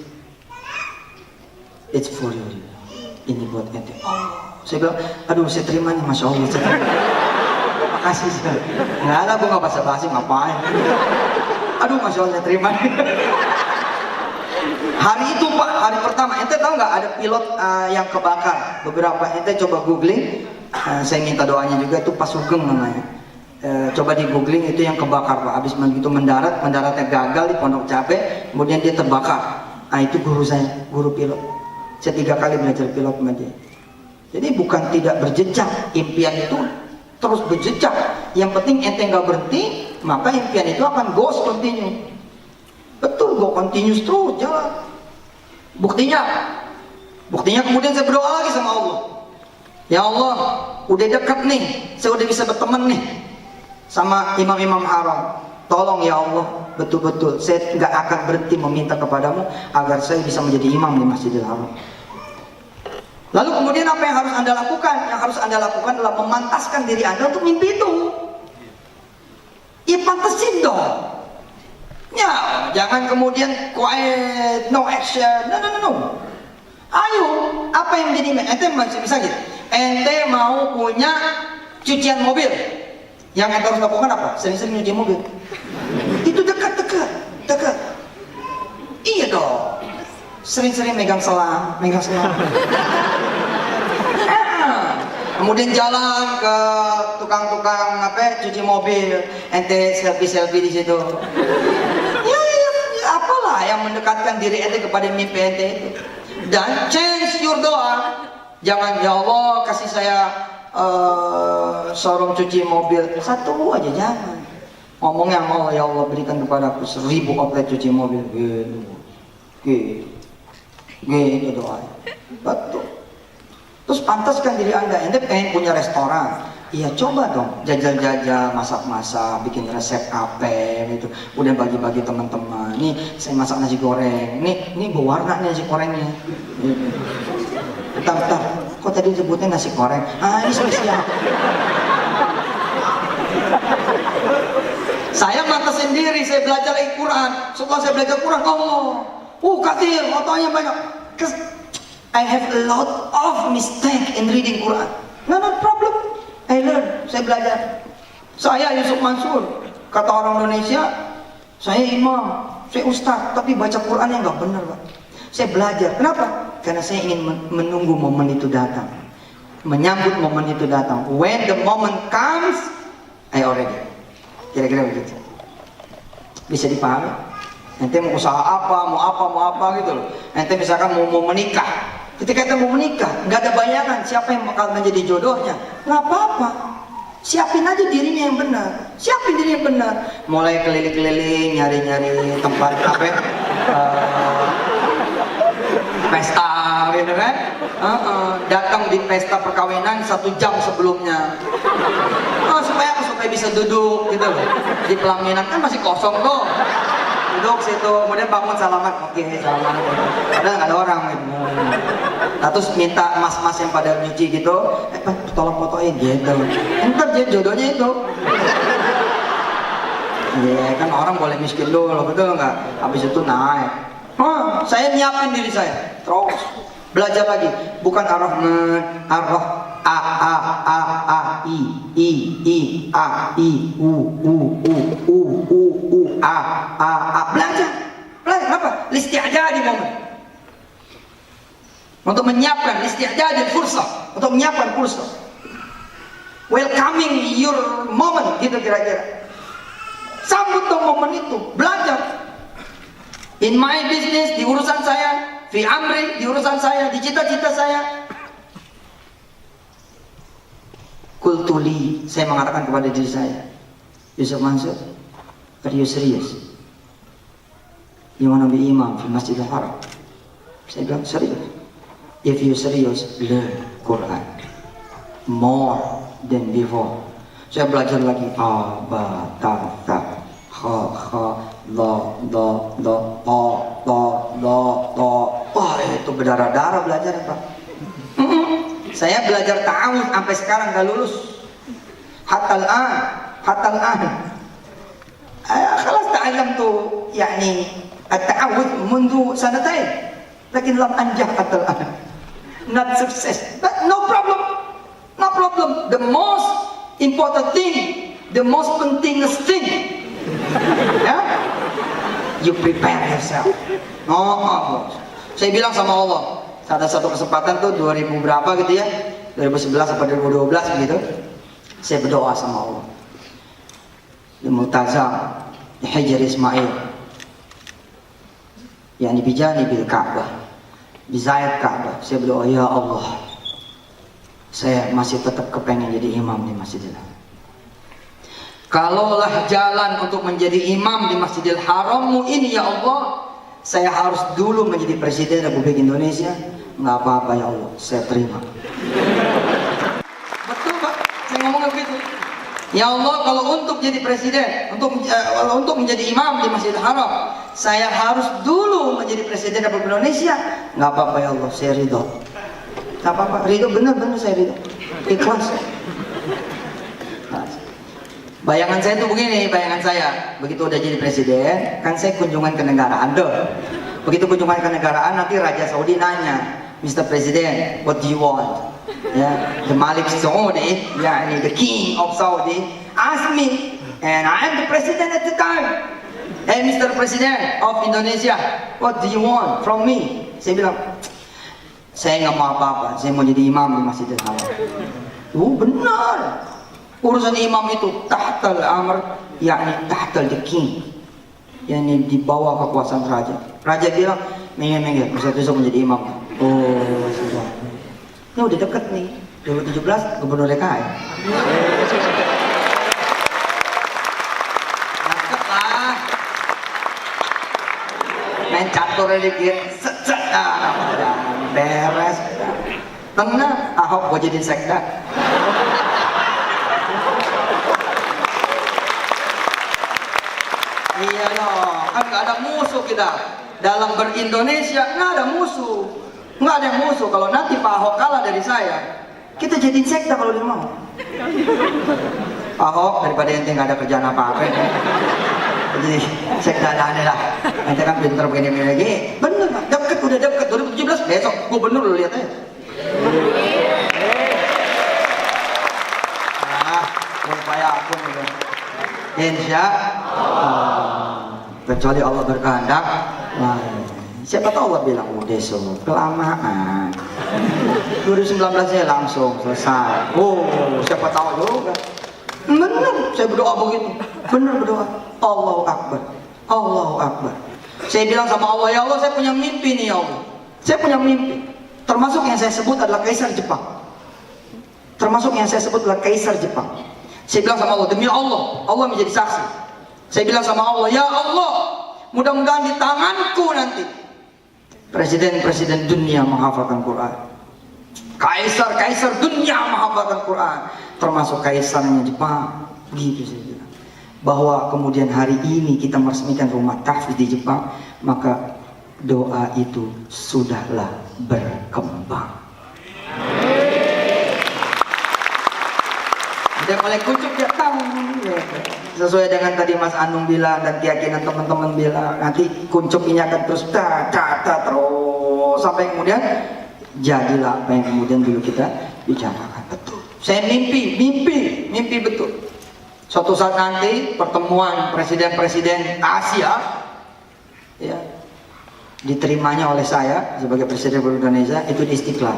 It's for you. Ini buat ente. Oh, saya bilang, aduh saya terima nih, Masya Allah. Makasih sih. Nggak ada, gue nggak basa-basi, ngapain? Aduh, Masya Allah, saya terima. Hari itu Pak, hari pertama, ente tahu nggak ada pilot yang kebakar? Beberapa ente coba googling, saya minta doanya juga, itu Pak Sugeng namanya. Coba di googling, itu yang kebakar Pak. Habis begitu mendaratnya gagal di Pondok Cabe, kemudian dia terbakar. Nah itu guru saya, guru pilot. Saya 3 kali belajar pilot sama dia. Jadi bukan tidak berjejak, impian itu terus berjejak. Yang penting ente nggak berhenti, maka impian itu akan goes continue. Betul, go continuous terus jalan. Buktinya kemudian saya berdoa lagi sama Allah. Ya Allah, udah dekat nih, saya udah bisa berteman nih sama imam-imam haram. Tolong ya Allah, betul-betul saya nggak akan berhenti meminta kepadamu agar saya bisa menjadi imam di Masjidil Haram. Lalu kemudian apa yang harus Anda lakukan? Yang harus Anda lakukan adalah memantaskan diri Anda untuk mimpi itu. Ya pantesin dong. Ya, jangan kemudian quiet, no action. No. Ayo, apa yang menjadi ente masih bisa gitu. Ente mau punya cucian mobil. Yang ente harus lakukan apa? Sering-sering nyuci mobil. Itu dekat. Iya dong. Sering-sering megang selang. Kemudian jalan ke tukang cuci mobil, ente selfie di situ. Ya, apalah yang mendekatkan diri ente kepada mimpi ente itu. Dan change your doa. Jangan, ya Allah kasih saya showroom cuci mobil satu aja, jangan. Ngomongnya mau, ya Allah berikan kepadaku 1000 outlet cuci mobil. Gitu doa. Betul. Terus pantaskan diri Anda, ente pengen punya restoran. Iya, coba dong jajal-jajal, masak-masak, bikin resep apa gitu. Udah bagi-bagi teman-teman. Nih saya masak nasi goreng. Nih berwarna nih nasi gorengnya. Bentar. Kok tadi sebutnya nasi goreng? Ini spesial. Saya mantasin diri, saya belajar Al-Quran. Setelah saya belajar Quran, kathir, fotonya banyak. I have a lot of mistake in reading Quran. No problem. I learn, saya belajar. Saya Yusuf Mansur, kata orang Indonesia, saya imam, saya ustaz, tapi baca Quran yang nggak benar, Pak. Saya belajar. Kenapa? Karena saya ingin menunggu momen itu datang, menyambut momen itu datang. When the moment comes, I already. Kira-kira begitu. Bisa dipahami? Ente mau usaha apa, mau apa gitu loh. Ente misalkan mau menikah. Ketika ente mau menikah, nggak ada bayangan siapa yang bakal menjadi jodohnya. Nggak apa-apa. Siapin aja dirinya yang benar. Siapin diri yang benar. Mulai keliling-keliling, nyari-nyari tempat pesta gitu kan. Datang di pesta perkawinan 1 jam sebelumnya. Supaya bisa duduk gitu loh. Di pelaminan kan masih kosong tuh. Duduk situ, kemudian bangun salaman, oke, salaman. Padahal nggak ada orang gitu. Nah, terus minta mas-mas yang pada nyuci gitu, tolong fotoin gitu. Entar jodohnya itu. Iya, kan orang boleh miskin dulu, betul nggak? Habis itu naik. Saya nyiapin diri saya, terus belajar lagi. Bukan Ar-Rahman, I, U, A. Belajar apa? Listi'dadi momen. Untuk menyiapkan listi'dadi fursah, untuk menyiapkan fursah. Welcoming your moment, gitu kira-kira. Sambut dong momen itu, belajar. In my business, di urusan saya, fi amri, di urusan saya, di cita-cita saya. Kultuli, saya mengatakan kepada diri saya, Yusuf Mansur, are you serious? You wanna be imam di Masjidil Haram? Saya bilang serius. If you serious, learn Quran more than before. Saya belajar lagi ba ta ta ha la ta. Wah, itu berdarah-darah belajar, Pak. Saya belajar ta'awudz sampai sekarang gak lulus. Hatta al-an. Khalas ta'allamtu yani at-ta'awudz mundu sanatain. Lakin lam anjah hatta al-an. Not success. But no problem. No problem. The most important thing, the most pentingest thing. Ya? You prepare yourself. Saya bilang sama Allah, ada satu kesempatan tuh 2000 berapa gitu ya, 2011 atau 2012 begitu, saya berdoa sama Allah di Multazam di Hajar Ismail, yakni bijani bil Ka'bah, di Zayat Ka'bah. Saya berdoa, ya Allah, saya masih tetap kepengen jadi imam di Masjidil Haram. Kalaulah jalan untuk menjadi imam di Masjidil Harammu ini, ya Allah, saya harus dulu menjadi Presiden Republik Indonesia. Nggak apa-apa ya Allah, saya terima. Betul Pak, saya ngomong begitu. Ya Allah, kalau untuk jadi presiden, untuk menjadi imam di Masjidil Haram, saya harus dulu menjadi Presiden Republik Indonesia. Nggak apa-apa ya Allah, saya ridho. Nggak apa-apa, ridho, benar-benar saya ridho. Ikhlas. Bayangan saya tuh begini, bayangan saya, begitu udah jadi presiden, kan saya kunjungan ke negaraan tuh. Begitu kunjungan ke negaraan, nanti Raja Saudi nanya, Mr. President, what do you want? The Malik Saudi, the King of Saudi, asked me, and I am the president at the time. Hey, Mr. President of Indonesia, what do you want from me? Saya bilang, saya nggak mau apa-apa, saya mau jadi imam di Masjidil Haram. Benar. Urusan imam itu tahtal amr, yakni tahtal the king, yakni di bawah kekuasaan raja. Raja bilang, minggir, Ustaz Yusuf menjadi imam. Oh, sudah. Ini udah deket nih, 2017 gubernur DKI. Deket lah. Main catur dikit, beres. Tenang, Ahok gue jadiin sekda. Iya dong, kan nggak ada musuh kita dalam berindonesia, nggak ada musuh, nggak ada musuh. Kalau nanti Pak Ahok kalah dari saya, kita jadiin sekda kalau dia mau. Ahok daripada ente nggak ada kerjaan apa-apa, jadi sekda aneh lah. Ente kan pinter begini lagi, bener Pak, deket udah deket 2017 besok gubernur lu lihat aja. Supaya aku udah. Insya Allah, kecuali Allah berkehendak. Siapa tahu Allah bilang udah kelamaan. 2019 nya langsung selesai. Siapa tahu juga. Benar, saya berdoa begitu. Benar berdoa. Allahu Akbar, Allahu Akbar. Saya bilang sama Allah, ya Allah, saya punya mimpi nih ya Allah. Saya punya mimpi. Termasuk yang saya sebut adalah Kaisar Jepang. Termasuk yang saya sebut adalah Kaisar Jepang. Saya bilang sama Allah, demi Allah, Allah menjadi saksi. Saya bilang sama Allah, ya Allah, mudah-mudahan di tanganku nanti presiden-presiden dunia menghafalkan Quran. Kaisar-kaisar dunia menghafalkan Quran, termasuk kaisarnya Jepang. Begitu saya bilang. Bahwa kemudian hari ini kita meresmikan rumah tahfiz di Jepang, maka doa itu sudahlah berkembang. Yang paling kucuk dia tahu ya. Sesuai dengan tadi Mas Anung bilang dan keyakinan teman-teman bilang, nanti kuncup ini akan terus terus sampai kemudian jadilah apa yang kemudian dulu kita bicarakan. Saya mimpi betul. Suatu saat nanti pertemuan presiden-presiden Asia, ya, diterimanya oleh saya sebagai Presiden Republik Indonesia itu di Istiqlal.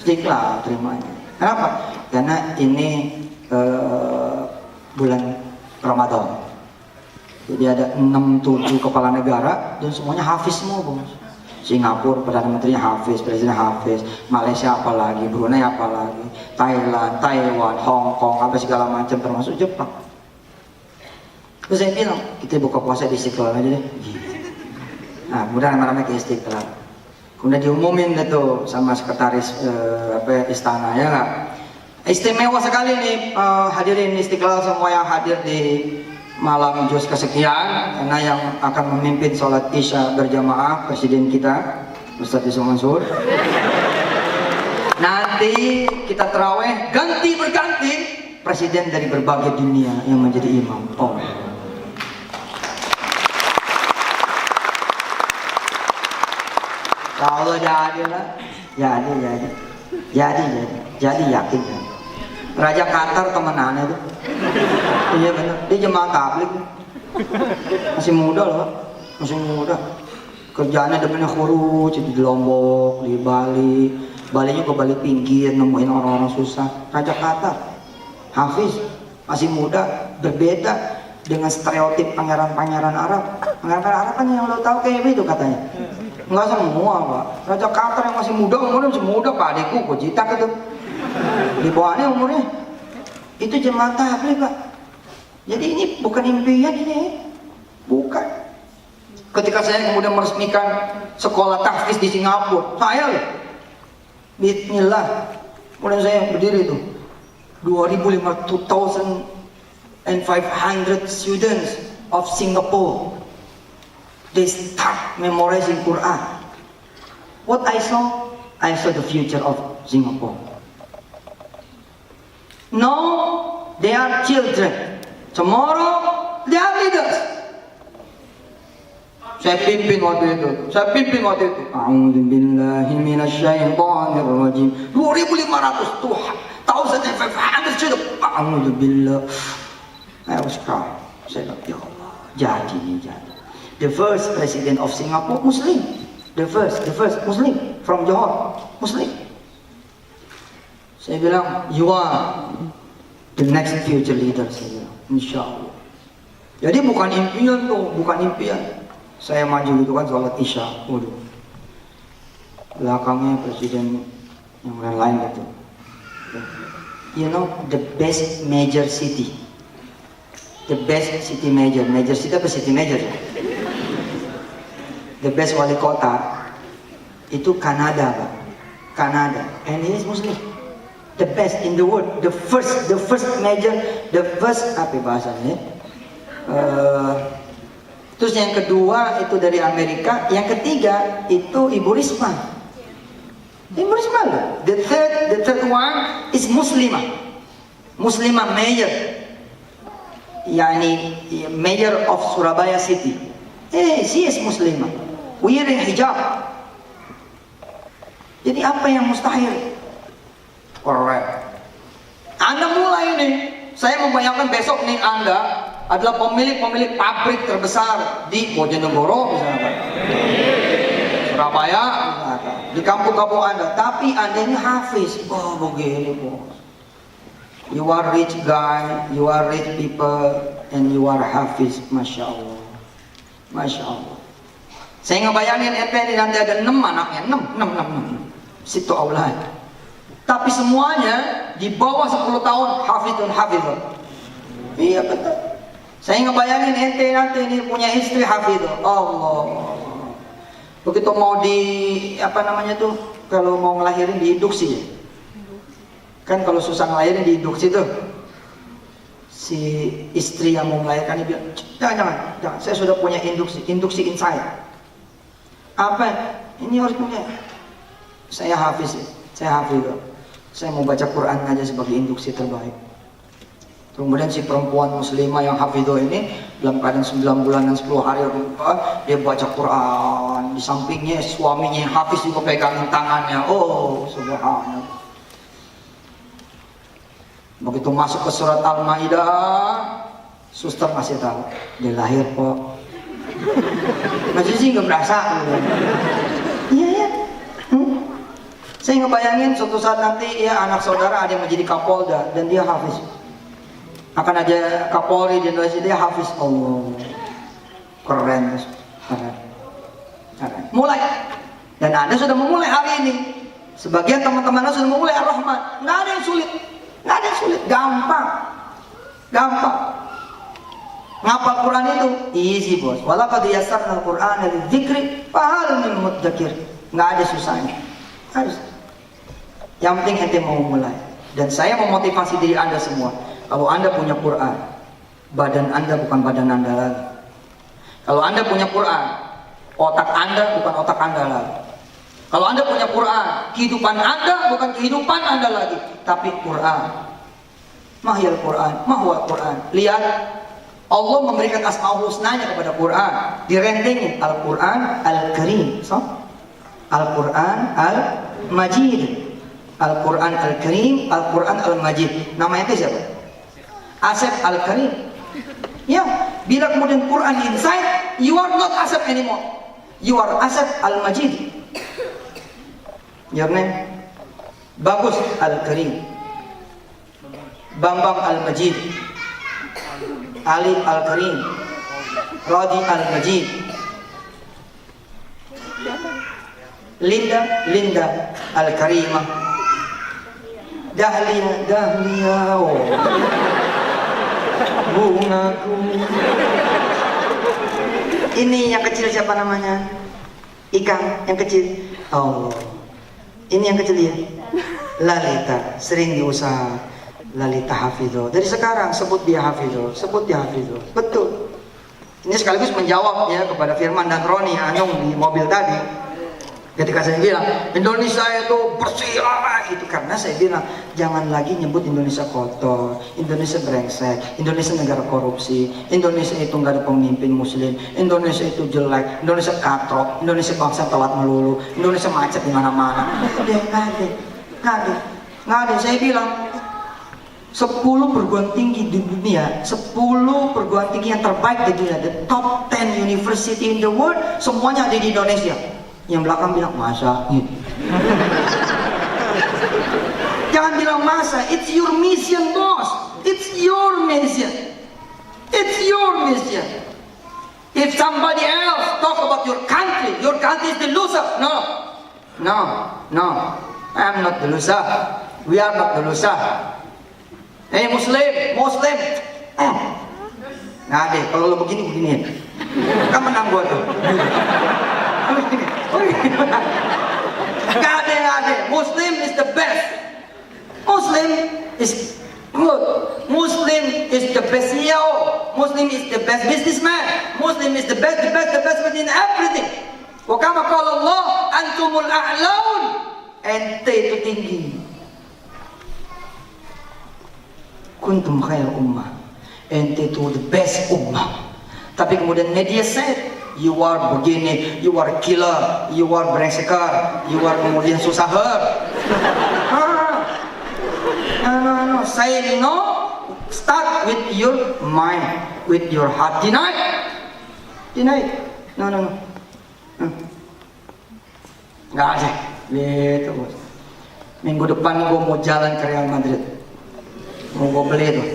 Istiqlal terimanya. Kenapa? Karena ini bulan Ramadan. Jadi ada 6-7 kepala negara dan semuanya hafiz semua, bos. Singapura Perdana Menterinya hafiz, Presiden hafiz, Malaysia apalagi, Brunei apalagi, Thailand, Taiwan, Hong Kong, apa segala macam termasuk Jepang. Terus saya bilang, kita buka puasa di Istiqlal aja deh. Nah, kemudian rame-rame ke Istiqlal. Kemudian diumumin deh tuh sama sekretaris istana, ya nggak? Istimewa sekali nih hadirin Istiqlal semua yang hadir di malam juz kesekian, karena yang akan memimpin sholat isya berjamaah presiden kita Ustadz Yusuf Mansur. Nanti kita terawih ganti berganti presiden dari berbagai dunia yang menjadi imam. Oh. Kalau jadi lah, jadi yakin kan. Raja Qatar temenannya tuh. Iya benar, dia jemaah tabligh. Masih muda loh, masih muda. Kerjaannya demennya khuruj di Lombok, di Bali. Balinya ke Bali pinggir, nemuin orang-orang susah. Raja Qatar, hafiz, masih muda, berbeda dengan stereotip pangeran-pangeran Arab. Pangeran Arab kan yang lo tahu kayak itu katanya. Enggak semua, Pak. Raja Qatar yang masih muda, umurnya masih muda, Pak adikku, Kocitak itu. Di bawahnya umurnya itu jemaah tabligh, Pak. Jadi ini bukan impian ini, bukan. Ketika saya kemudian meresmikan sekolah tahfiz di Singapura, saya loh, bismillah, kemudian saya berdiri itu 2,500 students of Singapore, they start memorizing Quran. What I saw the future of Singapore. Now they are children. Tomorrow they are leaders. Saya pimpin waktu itu. A'udzubillahi minasyaitonir rajim. 2,500 Tuhan. 1,500 sudah. A'udzubillah. I was proud. Saya bilang, ya Allah, jadi. The first president of Singapore Muslim. The first Muslim from Johor, Muslim. Saya bilang, you are the next future leader, saya bilang, insya Allah. Jadi bukan impian tuh, bukan impian. Saya maju gitu kan sholat isya, waduh. Belakangnya presiden yang lain gitu. You know the best major city, the best city major city apa city major? The best wali kota itu Kanada, Pak. Kanada, and he is Muslim. The best in the world, the first major, the first apa bahasanya? Terus yang kedua itu dari Amerika, yang ketiga itu Ibu Risma. Ibu Risma loh. The third one is Muslimah mayor, yani mayor of Surabaya city. She is Muslimah, wearing hijab. Jadi apa yang mustahil? Correct. Anda mulai nih, saya membayangkan besok nih Anda adalah pemilik pabrik terbesar di Bojonegoro misalkan, Surabaya misalkan, di kampung-kampung Anda, tapi Anda ini hafiz. Oh begini bos, you are rich guy, you are rich people, and you are hafiz, masya Allah, masya Allah. Saya ngebayangin ente ini nanti ada 6 anaknya, 6 situ aulad, tapi semuanya di bawah 10 tahun hafidun. Iya betul. Saya ngebayangin ente nanti ini punya istri hafidun. Allah. Begitu mau kalau mau ngelahirin diinduksi ya. Kan kalau susah ngelahirin diinduksi tuh. Si istri yang mau melahirkan dia bilang, jangan, saya sudah punya induksi inside. Apa? Ini harus punya. Saya hafiz, saya hafidun. Saya mau baca Quran aja sebagai induksi terbaik. Kemudian si perempuan muslimah yang hafidhah ini dalam keadaan 9 bulan dan 10 hari dia baca Quran, di sampingnya suaminya yang hafiz juga pegangin tangannya. Oh subhanallah. Begitu masuk ke surat Al-Maidah, suster masih tahu dia lahir kok. Masih sih nggak berasa. Iya ya. Saya ngebayangin suatu saat nanti ya anak saudara ada yang menjadi Kapolda dan dia hafiz. Akan ada Kapolri di Indonesia, dia hafiz. Allah, keren, keren, keren. Mulai. Dan Anda sudah memulai hari ini. Sebagian teman-teman Anda sudah memulai Ar-Rahman. Nggak ada yang sulit. Nggak ada yang sulit. Gampang. Gampang. Ngapal Quran itu easy bos. Walaqad yassarnal Qur'ana lidzikri fahal min mudzakir. Nggak ada susahnya. Harus. Yang penting ente mau mulai. Dan saya memotivasi diri Anda semua. Kalau Anda punya Quran, badan Anda bukan badan Anda lagi. Kalau Anda punya Quran, otak Anda bukan otak Anda lagi. Kalau Anda punya Quran, kehidupan Anda bukan kehidupan Anda lagi, tapi Quran. Mahyal Quran, mahwal Quran. Lihat, Allah memberikan asmaul husnanya kepada Quran. Direndengin Al-Quran Al-Karim. So? Al-Quran Al-Majid. Al-Quran Al-Karim, Al-Quran Al-Majid. Namanya itu siapa? Asep Al-Karim. Ya, bila kemudian Quran inside, you are not Asep anymore. You are Asep Al-Majid. Your name? Bagus Al-Karim, Bambang Al-Majid, Ali Al-Karim, Rodi Al-Majid, Linda Al-Karimah, Dahlia oh. Bungaku. Ini yang kecil siapa namanya? Ikan yang kecil. Oh, ini yang kecil ya. Lalita, sering diusaha. Lalita Hafidho. Dari sekarang sebut dia Hafidho, sebut dia Hafidho. Betul. Ini sekaligus menjawab ya kepada Firman dan Roni Anyong di mobil tadi. Ketika saya bilang Indonesia itu bersih itu karena saya bilang jangan lagi nyebut Indonesia kotor, Indonesia brengsek, Indonesia negara korupsi, Indonesia itu nggak ada pemimpin muslim, Indonesia itu jelek, Indonesia katrok, Indonesia bangsa telat melulu, Indonesia macet di mana-mana. Nggak ada. Saya bilang 10 perguruan tinggi di dunia, 10 perguruan tinggi yang terbaik di dunia, the top 10 university in the world, semuanya ada di Indonesia. Yang belakang bilang masa gitu. Jangan bilang masa, it's your mission boss, it's your mission, it's your mission. If somebody else talk about your country is the loser. No, I'm not the loser. We are not the loser. Hey Muslim, nggak ada. Kalau lo begini, kan menang gua tuh. Nggak ada. Muslim is the best. Muslim is good. Muslim is the best CEO. Muslim is the best businessman. Muslim is the best within everything. Wa kama qala Allah, antumul a'laun. Ente itu tinggi. Kuntum khair ummah. Ente itu the best ummah. Tapi kemudian media said you are begini, you are killer, you are brengsekar, you are kemudian susahar. No. Say no. Start with your mind, with your heart. Deny. No. Nggak ada. Gitu bos. Minggu depan gue mau jalan ke Real Madrid. Mau gue beli tuh.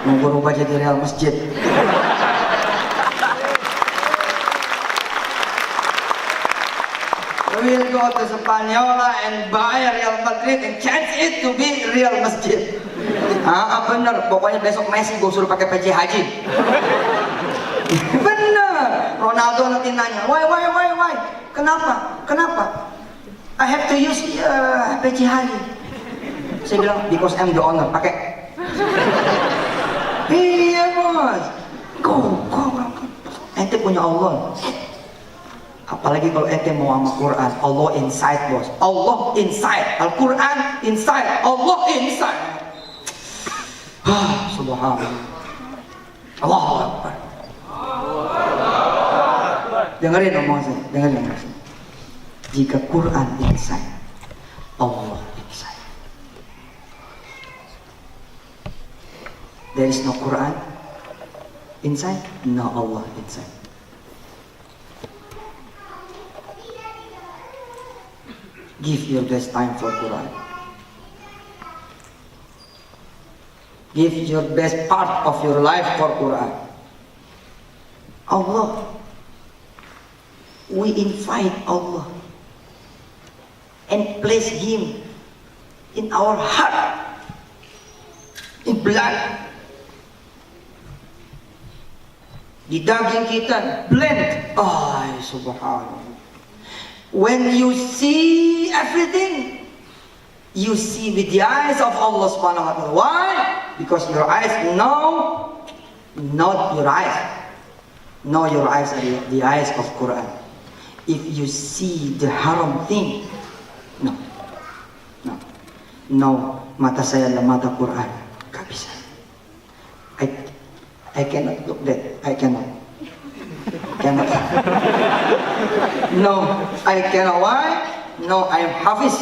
Mau gue rubah jadi Real Masjid. We'll go to Spanyola and buy Real Madrid and change it to be Real Masjid. Bener, pokoknya besok Messi gue suruh pakai peci haji. Bener. Ronaldo nanti nanya, why? Kenapa? I have to use peci haji. Saya bilang, because I'm the owner, pakai. Iya bos. Go. Ente punya Allah. Apalagi kalau ente mau sama Quran, Allah inside bos, Allah inside, Al-Quran inside, Allah inside. Subhanallah, Allahu Akbar. Dengerin omong saya, dengerin. Jika Quran inside, Allah inside. There is no Quran inside, no Allah inside. Give your best time for Quran. Give your best part of your life for Quran. Allah, we invite Allah and place Him in our heart, in blood. Di daging kita, blend. Ay, subhanallah. When you see everything, you see with the eyes of Allah subhanahu wa ta'ala. Why? Because your eyes know, not your eyes. No, your eyes are the eyes of Quran. If you see the haram thing, no. No, mata saya adalah mata Quran. Gak bisa. I cannot look that. I cannot. No, I cannot. Why? No, I am Hafiz.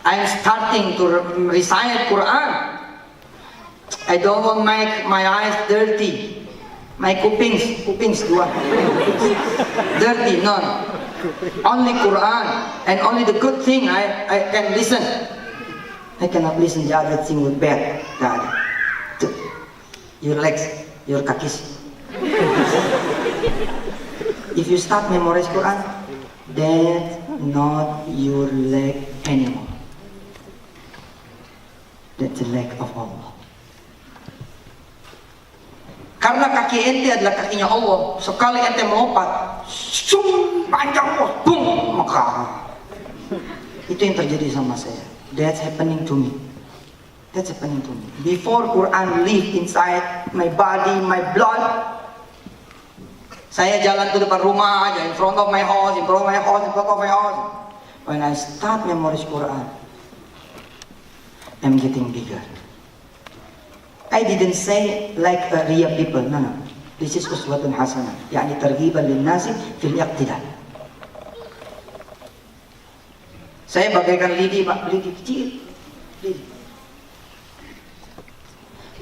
I am starting to recite Quran. I don't want my eyes dirty. My kupings dua. Dirty, none. Only Quran and only the good thing I can listen. I cannot listen the other thing with bad. Your legs, your kakis. If you start memorize Quran, that's not your leg anymore. That's the leg of Allah. Karena kaki ente adalah kakinya Allah. Sekali ente melompat, panjang, boom, maka itu yang terjadi sama saya. That's happening to me. That's happening to me. Before Quran live inside my body, my blood, saya jalan ke depan rumah aja, in front of my house, in front of my house, in front of my house. When I start memorize Quran, I'm getting bigger. I didn't say like real people, no. This is uswatun hasanah, yani targhiban linnasi fil iqtida. Saya bagaikan lidi, Pak, lidi kecil.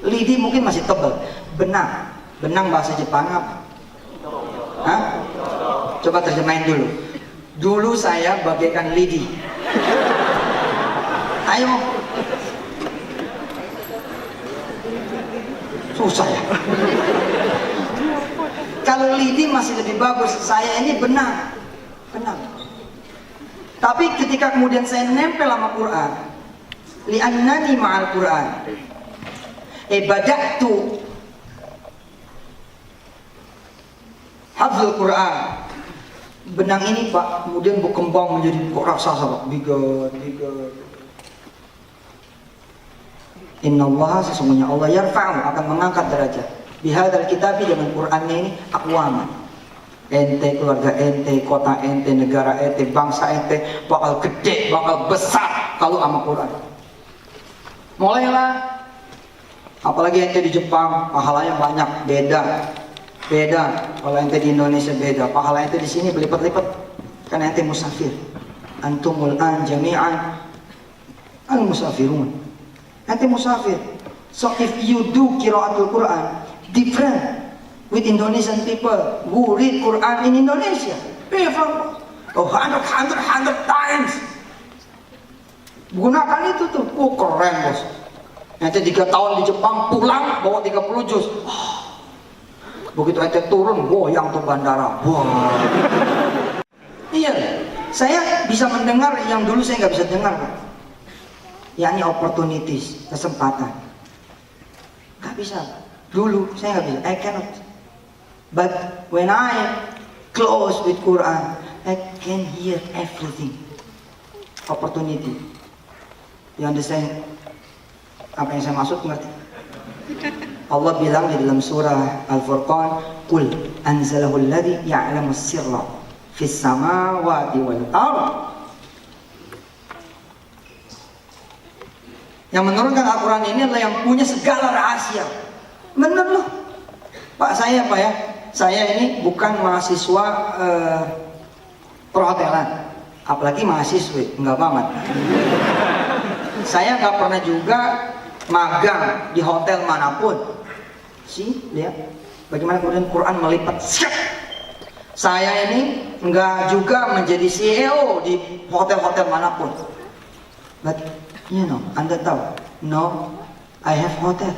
Lidi mungkin masih tebal. Benang bahasa Jepang apa? Hah? Coba terjemahin dulu. Dulu saya bagaikan lidi. Ayo. Susah ya. Kalau lidi masih lebih bagus, saya ini benang. Tapi ketika kemudian saya nempel sama Quran, li'annani ma'al Quran, bada'tu hafzul Quran. Benang ini, Pak, kemudian berkembang menjadi raksasa, Pak. Bigger. Inna Allah, sesungguhnya Allah yarfa'u, akan mengangkat derajat bihadzal kitabi, dengan Qurannya ini, aqwaman. Ente, keluarga ente, kota ente, negara ente, bangsa ente bakal gede, bakal besar kalau sama Quran. Mulailah, apalagi ente di Jepang, pahalanya banyak, beda. Kalau ente di Indonesia beda, pahala ente di sini berlipat-lipat karena ente musafir. Antumul an jami'an al musafirun. Ente musafir. So if you do qiraatul Quran different with Indonesian people who read Quran in Indonesia, from 100 times. Gunakan itu tuh. Oh, keren, bos. Ente 3 tahun di Jepang, pulang bawa 30 juz. Begitu ente turun, goyang tuh bandara. Wah. Iya, saya bisa mendengar yang dulu saya nggak bisa dengar, Pak. Yakni opportunities, kesempatan. Gak bisa. Dulu saya nggak bisa. I cannot. But when I close with Quran, I can hear everything. Opportunity. You understand? Apa yang saya maksud, ngerti? Allah bilang di dalam surah Al-Furqan, "Qul anzalahu alladhi ya'lamu sirra fis samawati wal ardh." Yang menurunkan Al-Quran ini adalah yang punya segala rahasia. Bener loh, Pak, saya Pak ya, saya ini bukan mahasiswa perhotelan, apalagi mahasiswi, enggak banget. Saya nggak pernah juga magang di hotel manapun. Lihat bagaimana kemudian Quran melipat. Saya ini enggak juga menjadi CEO di hotel-hotel manapun. But Anda tahu, no, I have hotel,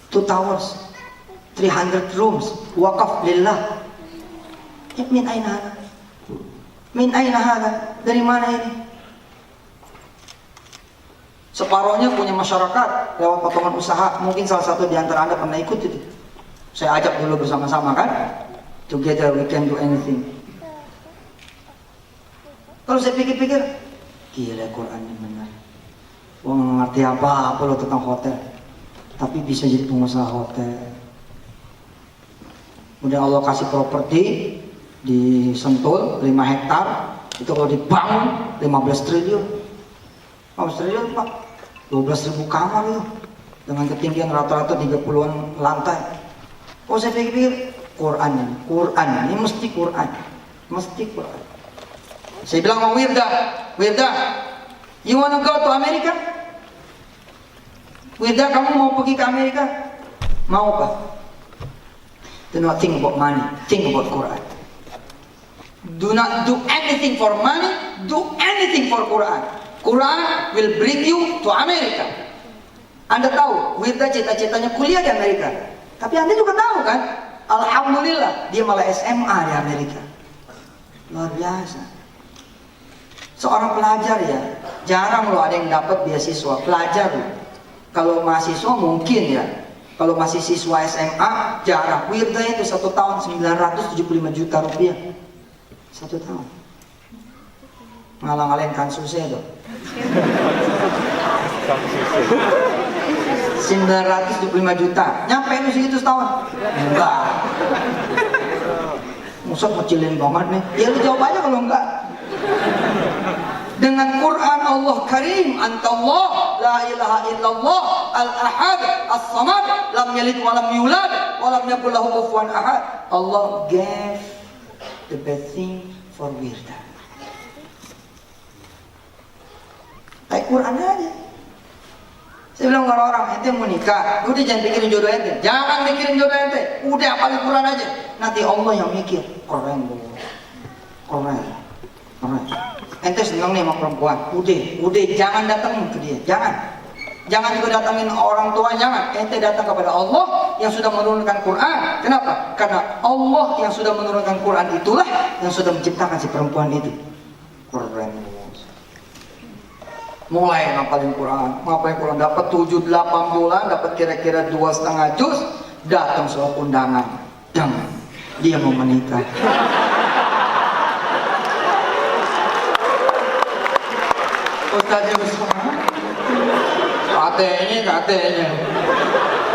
2 towers, 300 rooms, wakaf lillah. Min aina hada? Min aina hada? Dari mana ini? Separohnya punya masyarakat lewat potongan usaha. Mungkin salah satu di antara Anda pernah ikut itu. Saya ajak dulu bersama-sama kan. Together we can do anything. Kalau saya pikir-pikir, gila Quran ini benar. Wah, nggak ngerti apa-apa lo tentang hotel, tapi bisa jadi pengusaha hotel. Kemudian Allah kasih properti di Sentul 5 hektar, itu kalau dibangun 15 triliun. 15 triliun Pak, 12.000 kamar itu, dengan ketinggian rata-rata 30-an lantai. Oh saya pikir-pikir, Quran ini mesti Quran. Saya bilang sama Wirda, you wanna go to America? Wirda, kamu mau pergi ke Amerika? Mau Pak? Do not think about money, think about Quran. Do not do anything for money, do anything for Quran. Quran will bring you to America. Anda tahu, Wirda cita-citanya kuliah di Amerika. Tapi Anda juga tahu kan, alhamdulillah dia malah SMA di Amerika. Luar biasa. Seorang pelajar ya, jarang loh ada yang dapat beasiswa. Pelajar loh. Kalau mahasiswa mungkin ya. Kalau masih siswa SMA jarang. Wirda itu 1 tahun 975 juta rupiah. 1 tahun. Ngalang-ngalain kansusnya itu. 975 juta. Nyampe lu segitu setahun? Enggak. Musa kecilin banget nih. Ya lu jawab aja kalau enggak. Dengan Quran Allah Karim, Antallah, la ilaha illallah, al-ahad, as-samad, lam yalid wa lam yulad, wa lam yakul lahu kufuwan ahad. Allah gave the best thing for Wirda. Kayak Quran aja. Saya bilang ke orang, ente mau nikah, udah jangan pikirin jodoh ente. Jangan mikirin jodoh ente, udah hafalin Quran aja. Nanti Allah yang mikir. Keren. Ente seneng nih sama perempuan, udah jangan datang ke dia, jangan juga datangin orang tua, jangan. Ente datang kepada Allah yang sudah menurunkan Quran. Kenapa? Karena Allah yang sudah menurunkan Quran itulah yang sudah menciptakan si perempuan itu. Keren. Mulai ngapalin Quran, dapat 7-8 bulan, dapat kira-kira 2,5 juz, datang surat undangan, dia mau menikah. Ustaznya bersama, katanya.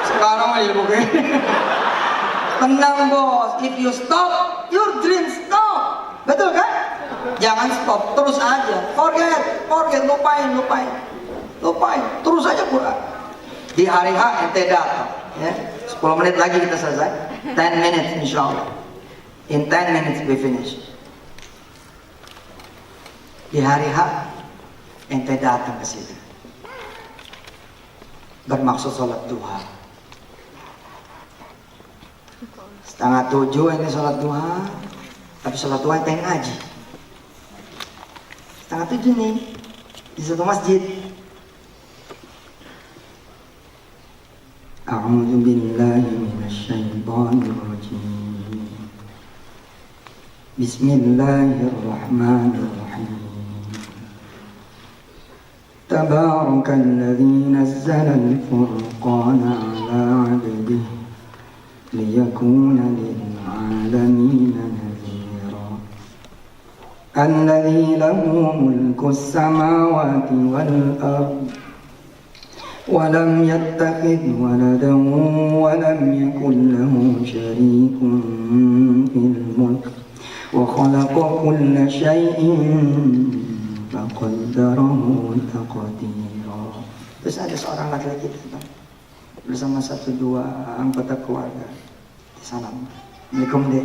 Sekarang aja begini. Tenang bos, if you stop, your dream stop. Betul kan? Jangan stop, terus aja. Forget, lupain. Terus aja Quran. Di hari H ente datang, ya. 10 menit lagi kita selesai. 10 minutes insyaallah. In 10 minutes we finish. Di hari H ente datang ke situ. Bermaksud sholat duha. 6:30 ente sholat duha. Tapi sholat duha ente ngaji. 6:30 nih di satu masjid. A'udzu billahi minasyaitonir rajim. Bismillahirrahmanirrahim. Tabarakalladzi nazzala al-furqana 'ala 'abdihi liyakuna lil 'alamina nadhira. Alladzi lahu mulku as-samawati wal ardh wa lam yattakhidh waladan wa lam yakul lahu sharikun fil mulk wa khalaqa kulla syai'in faqaddarahu taqdira. Terus ada seorang laki-laki datang bersama 1-2 anggota keluarga. Salam. Assalamualaikum dek.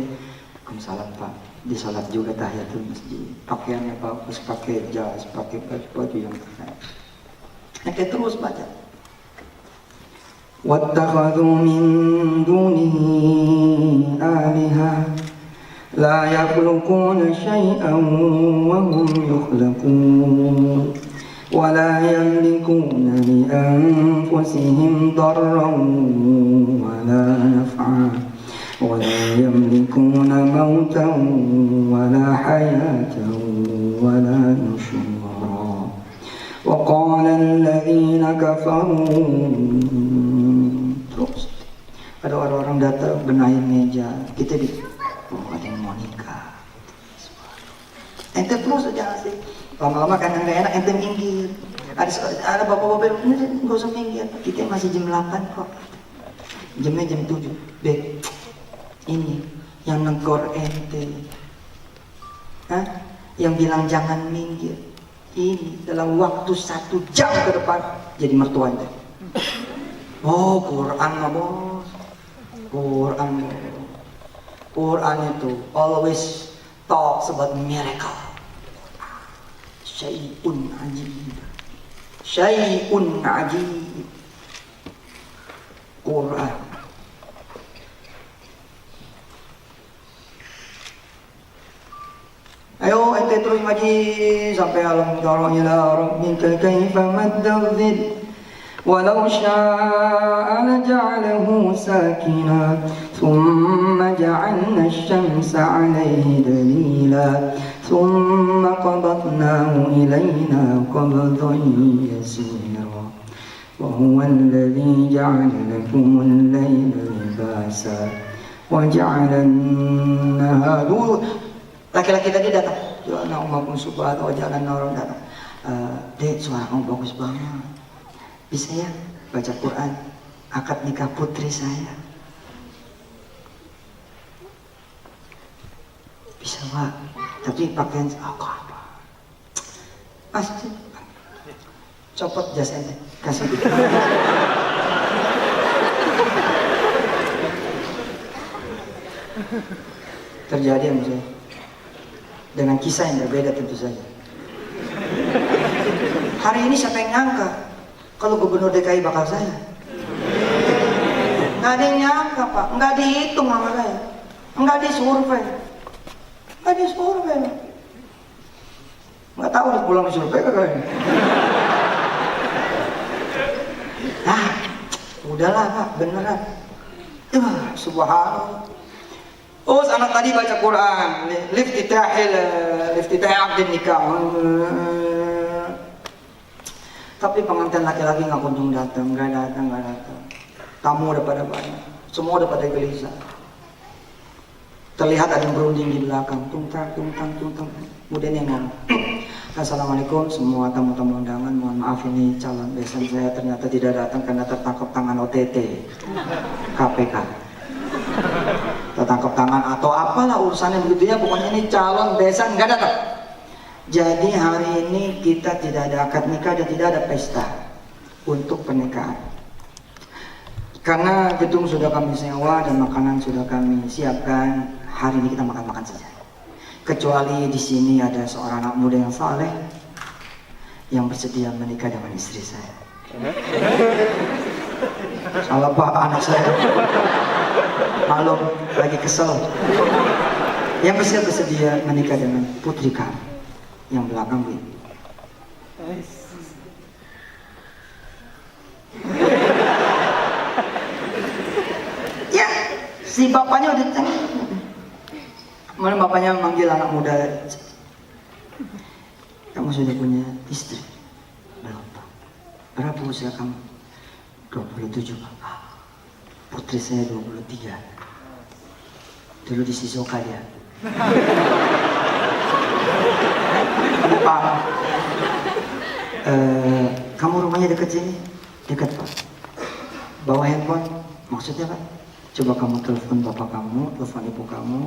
Waalaikumsalam Pak. Di salat juga tahiyatul masjid. Pakaiannya bagus, pakai jas, pakai baju yang keren. Ente terus baca. واتخذوا من دونه آلهة لا يخلقون شيئا وهم يخلقون ولا يملكون لأنفسهم ضرا ولا نفعا ولا يملكون موتا ولا حياة ولا نشورا وقال الذين كفروا. Terus ada orang-orang datang benahin meja, kita ada yang mau nikah. Ente terus aja sih. Lama-lama kan nggak enak, ente minggir. Ada bapak-bapak ini nggak usah minggir. Kita masih jam 8 kok. Jamnya jam 7. Bek, ini yang negor ente, yang bilang jangan minggir. Ini dalam waktu 1 jam ke depan jadi mertua ente. Oh, Quran mah bos. Quran itu always talks about miracle. Syai'un ajib. Quran. Ayo ente terus ngaji sampai alam tara ila rabbika kaifa maddadzil. ولو شاء لجعله ساكنا ثم جعلنا الشمس عليه دليلا ثم قبضناه إلينا قبضا يسيرا وهو الذي جعل لكم الليل لباسا وجعل النهار. Laki-laki tadi datang, ya Allah subhanahu wa ta'ala orang datang. Dek, suara kamu bagus banget. Bisa ya baca Quran akad nikah putri saya? Bisa Pak, tapi pakaian apa? Pasti copot jas ente, kasih. Terjadi sama saya dengan kisah yang berbeda tentu saja. Hari ini siapa yang nyangka kalau gubernur DKI bakal saya? Nggak ada yang nyangka Pak, nggak dihitung sama saya, nggak disurvei, nggak tahu nih pulang disurvei kagak. Nah, udahlah Pak, beneran. Subhanallah. Oh, anak tadi baca Quran, liftitahil abdin nikah. Tapi pengantin laki-laki nggak kunjung datang, nggak datang. Tamu udah pada banyak, semua udah pada gelisah. Terlihat ada yang berunding di belakang, tungtang. Kemudian yang ngomong, Assalamualaikum semua tamu-tamu undangan, mohon maaf ini calon besan saya ternyata tidak datang karena tertangkap tangan OTT KPK. Tertangkap tangan atau apalah urusannya begitu ya, pokoknya ini calon besan nggak datang. Jadi hari ini kita tidak ada akad nikah dan tidak ada pesta untuk pernikahan. Karena gedung sudah kami sewa dan makanan sudah kami siapkan, hari ini kita makan-makan saja. Kecuali di sini ada seorang anak muda yang saleh yang bersedia menikah dengan istri saya. Salah Pak, anak saya malam lagi kesel. Yang bersedia menikah dengan putri kami yang belakang ini. Ya, si bapaknya udah tanya. Kemudian bapaknya manggil anak muda. Kamu sudah punya istri? Belum Pak. Berapa usia kamu? 27 Pak. Putri saya 23. Dulu di Sisoka ya. Pak, kamu rumahnya dekat sini? Dekat Pak. Bawa handphone, maksudnya Pak? Coba kamu telepon bapak kamu, telepon ibu kamu.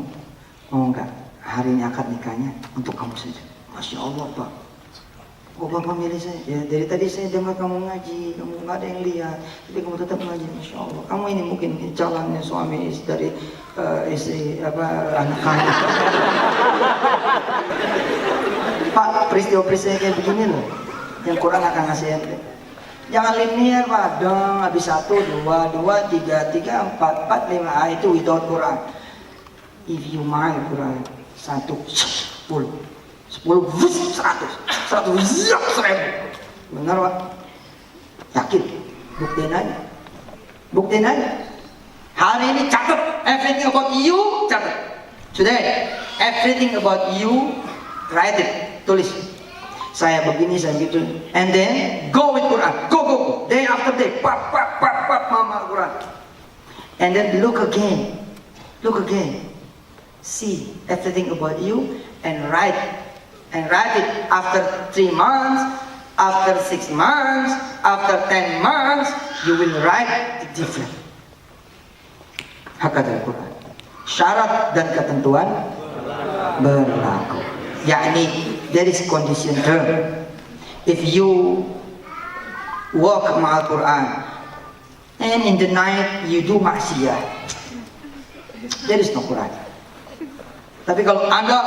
Mau nggak hari ini akad nikahnya untuk kamu saja? Masya Allah Pak. Kok bapak milih saya? Ya dari tadi saya dengar kamu ngaji, kamu nggak ada yang lihat, tapi kamu tetap ngaji. Masya Allah. Kamu ini mungkin calonnya suami dari istri anak kamu. Pak, peristiwa-peristiwa kayak begini loh yang Quran akan ngasih ente. Jangan linear Pak, dong habis 1, 2, 2, 3, 3, 4, 4, 5. Itu without Quran. If you mind Quran 1, 10, 10, 100, 100, 1000. Benar Pak? Yakin? Buktiin aja. Buktiin aja. Hari ini catat, everything about you catat. Today, everything about you write it, tulis. Saya begini, saya gitu. And then go with Quran, go. Day after day, pap, mama Quran. And then look again. See everything about you and write it after 3 months, after 6 months, after 10 months, you will write it different. Hakadal Quran. Syarat dan ketentuan berlaku. Yakni there is condition term. If you walk ma'al Quran and in the night you do maksiyah, there is no Quran. Tapi kalau Anda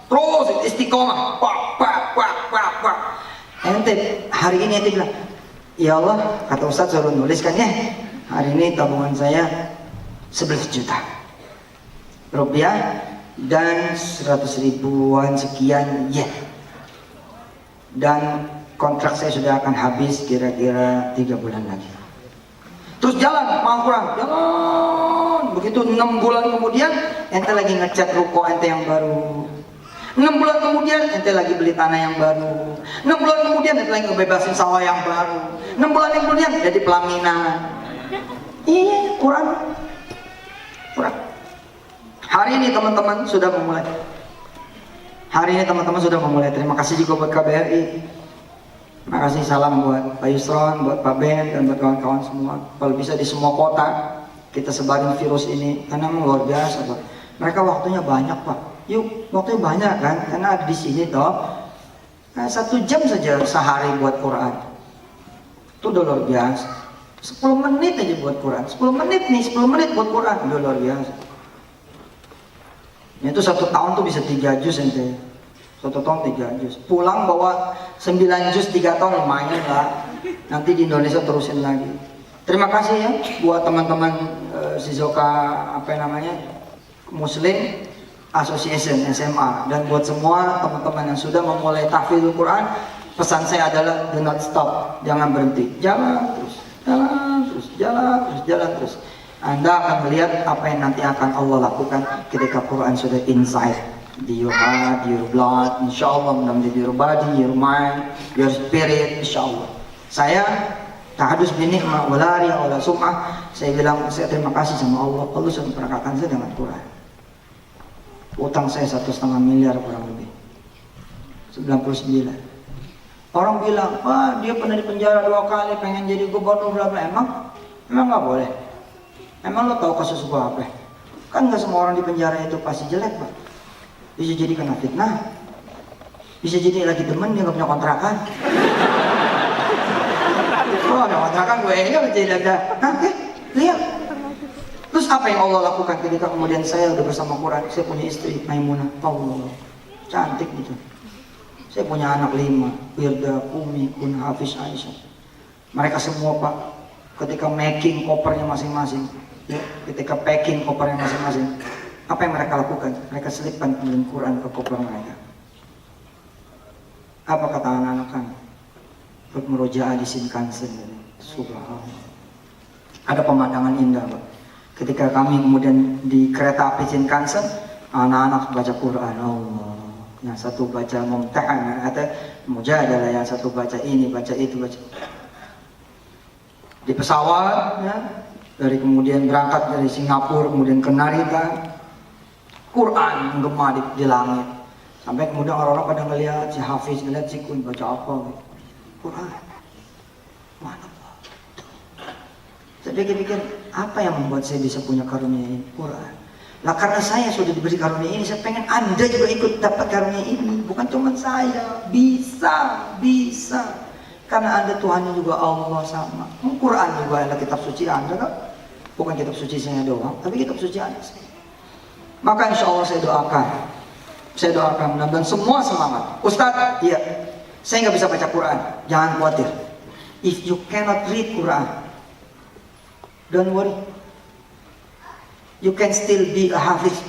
terus istiqomah, ente hari ini ente bilang, ya Allah, kata Ustaz suruh nuliskan ya, hari ini tabungan saya 11 juta rupiah dan 100 ribuan sekian yen, dan kontrak saya sudah akan habis kira-kira 3 bulan lagi. Terus jalan mau kurang, jalan begitu 6 bulan kemudian ente lagi ngecat ruko ente yang baru. 6 bulan kemudian ente lagi beli tanah yang baru. 6 bulan kemudian ente lagi ngebebasin sawah yang baru. 6 bulan kemudian jadi pelaminan. Iya, Quran. Hari ini teman-teman sudah memulai. Terima kasih juga buat KBRI. Terima kasih, salam buat Pak Yusron, buat Pak Ben, dan buat kawan-kawan semua. Kalau bisa di semua kota kita sebarin virus ini, karena memang luar biasa Pak. Mereka waktunya banyak Pak. Yuk, waktunya banyak kan? Karena ada di sini toh. Nah, 1 jam saja sehari buat Quran. Itu udah luar biasa. 10 menit aja buat Quran. 10 menit buat Quran. Udah luar biasa. Itu 1 tahun tuh bisa 3 juz ente. 1 tahun 3 juz. Pulang bawa 9 juz 3 tahun lumayan lah. Nanti di Indonesia terusin lagi. Terima kasih ya buat teman-teman Shizuoka Muslim Association SMA, dan buat semua teman-teman yang sudah memulai tahfidzul Quran. Pesan saya adalah do not stop, jangan berhenti, jalan terus. Anda akan melihat apa yang nanti akan Allah lakukan ketika Quran sudah inside di your heart, your blood, insyaallah, menjadi your body, your mind, your spirit, insyaallah. Saya tahadus binikmah wala riya wala sum'ah. Saya bilang saya terima kasih sama Allah. Allah sudah memperakakan saya dengan Quran. Utang saya 1,5 miliar kurang lebih 99. Orang bilang, dia pernah dipenjara 2 kali, pengen jadi gubernur, bla bla. Emang nggak boleh? Emang lo tahu kasus gua apa? Kan nggak semua orang di penjara itu pasti jelek Pak. Bisa jadi kena fitnah, bisa jadi lagi demen dia nggak punya kontrakan. Ada kontrakan gue ya jadi ada. Lihat. Terus apa yang Allah lakukan ketika kemudian saya udah bersama Quran? Saya punya istri Maimunah, Allah, cantik gitu. Saya punya anak 5, Wirda, Umi, Kun, Hafiz, Aisyah. Mereka semua Pak, ketika making kopernya masing-masing, ya, ketika packing kopernya masing-masing, apa yang mereka lakukan? Mereka selipkan kemudian Quran ke koper mereka. Apa kata anak-anak kami? Merojaah di Shinkansen. Subhanallah. Ada pemandangan indah Pak. Ketika kami kemudian di kereta api Shinkansen, anak-anak baca Quran, Allah. Yang satu baca Mumtahan, atau Mujadalah, yang satu baca ini, baca itu, baca. Di pesawat, ya, dari kemudian berangkat dari Singapura, kemudian ke Narita, Quran menggema di langit. Sampai kemudian orang-orang pada ngelihat si Hafiz, ngelihat si Kun baca apa, gitu. Quran. Mana Pak? Saya pikir-pikir, apa yang membuat saya bisa punya karunia ini? Quran. Nah karena saya sudah diberi karunia ini, saya pengen Anda juga ikut dapat karunia ini. Bukan cuma saya, bisa. Karena Anda Tuhannya juga Allah sama. Quran juga adalah kitab suci Anda kan? Bukan kitab suci saya doang, tapi kitab suci Anda. Maka insya Allah saya doakan dan semua semangat. Ustadz, iya, saya nggak bisa baca Quran, jangan khawatir. If you cannot read Quran, don't worry. You can still be a hafiz.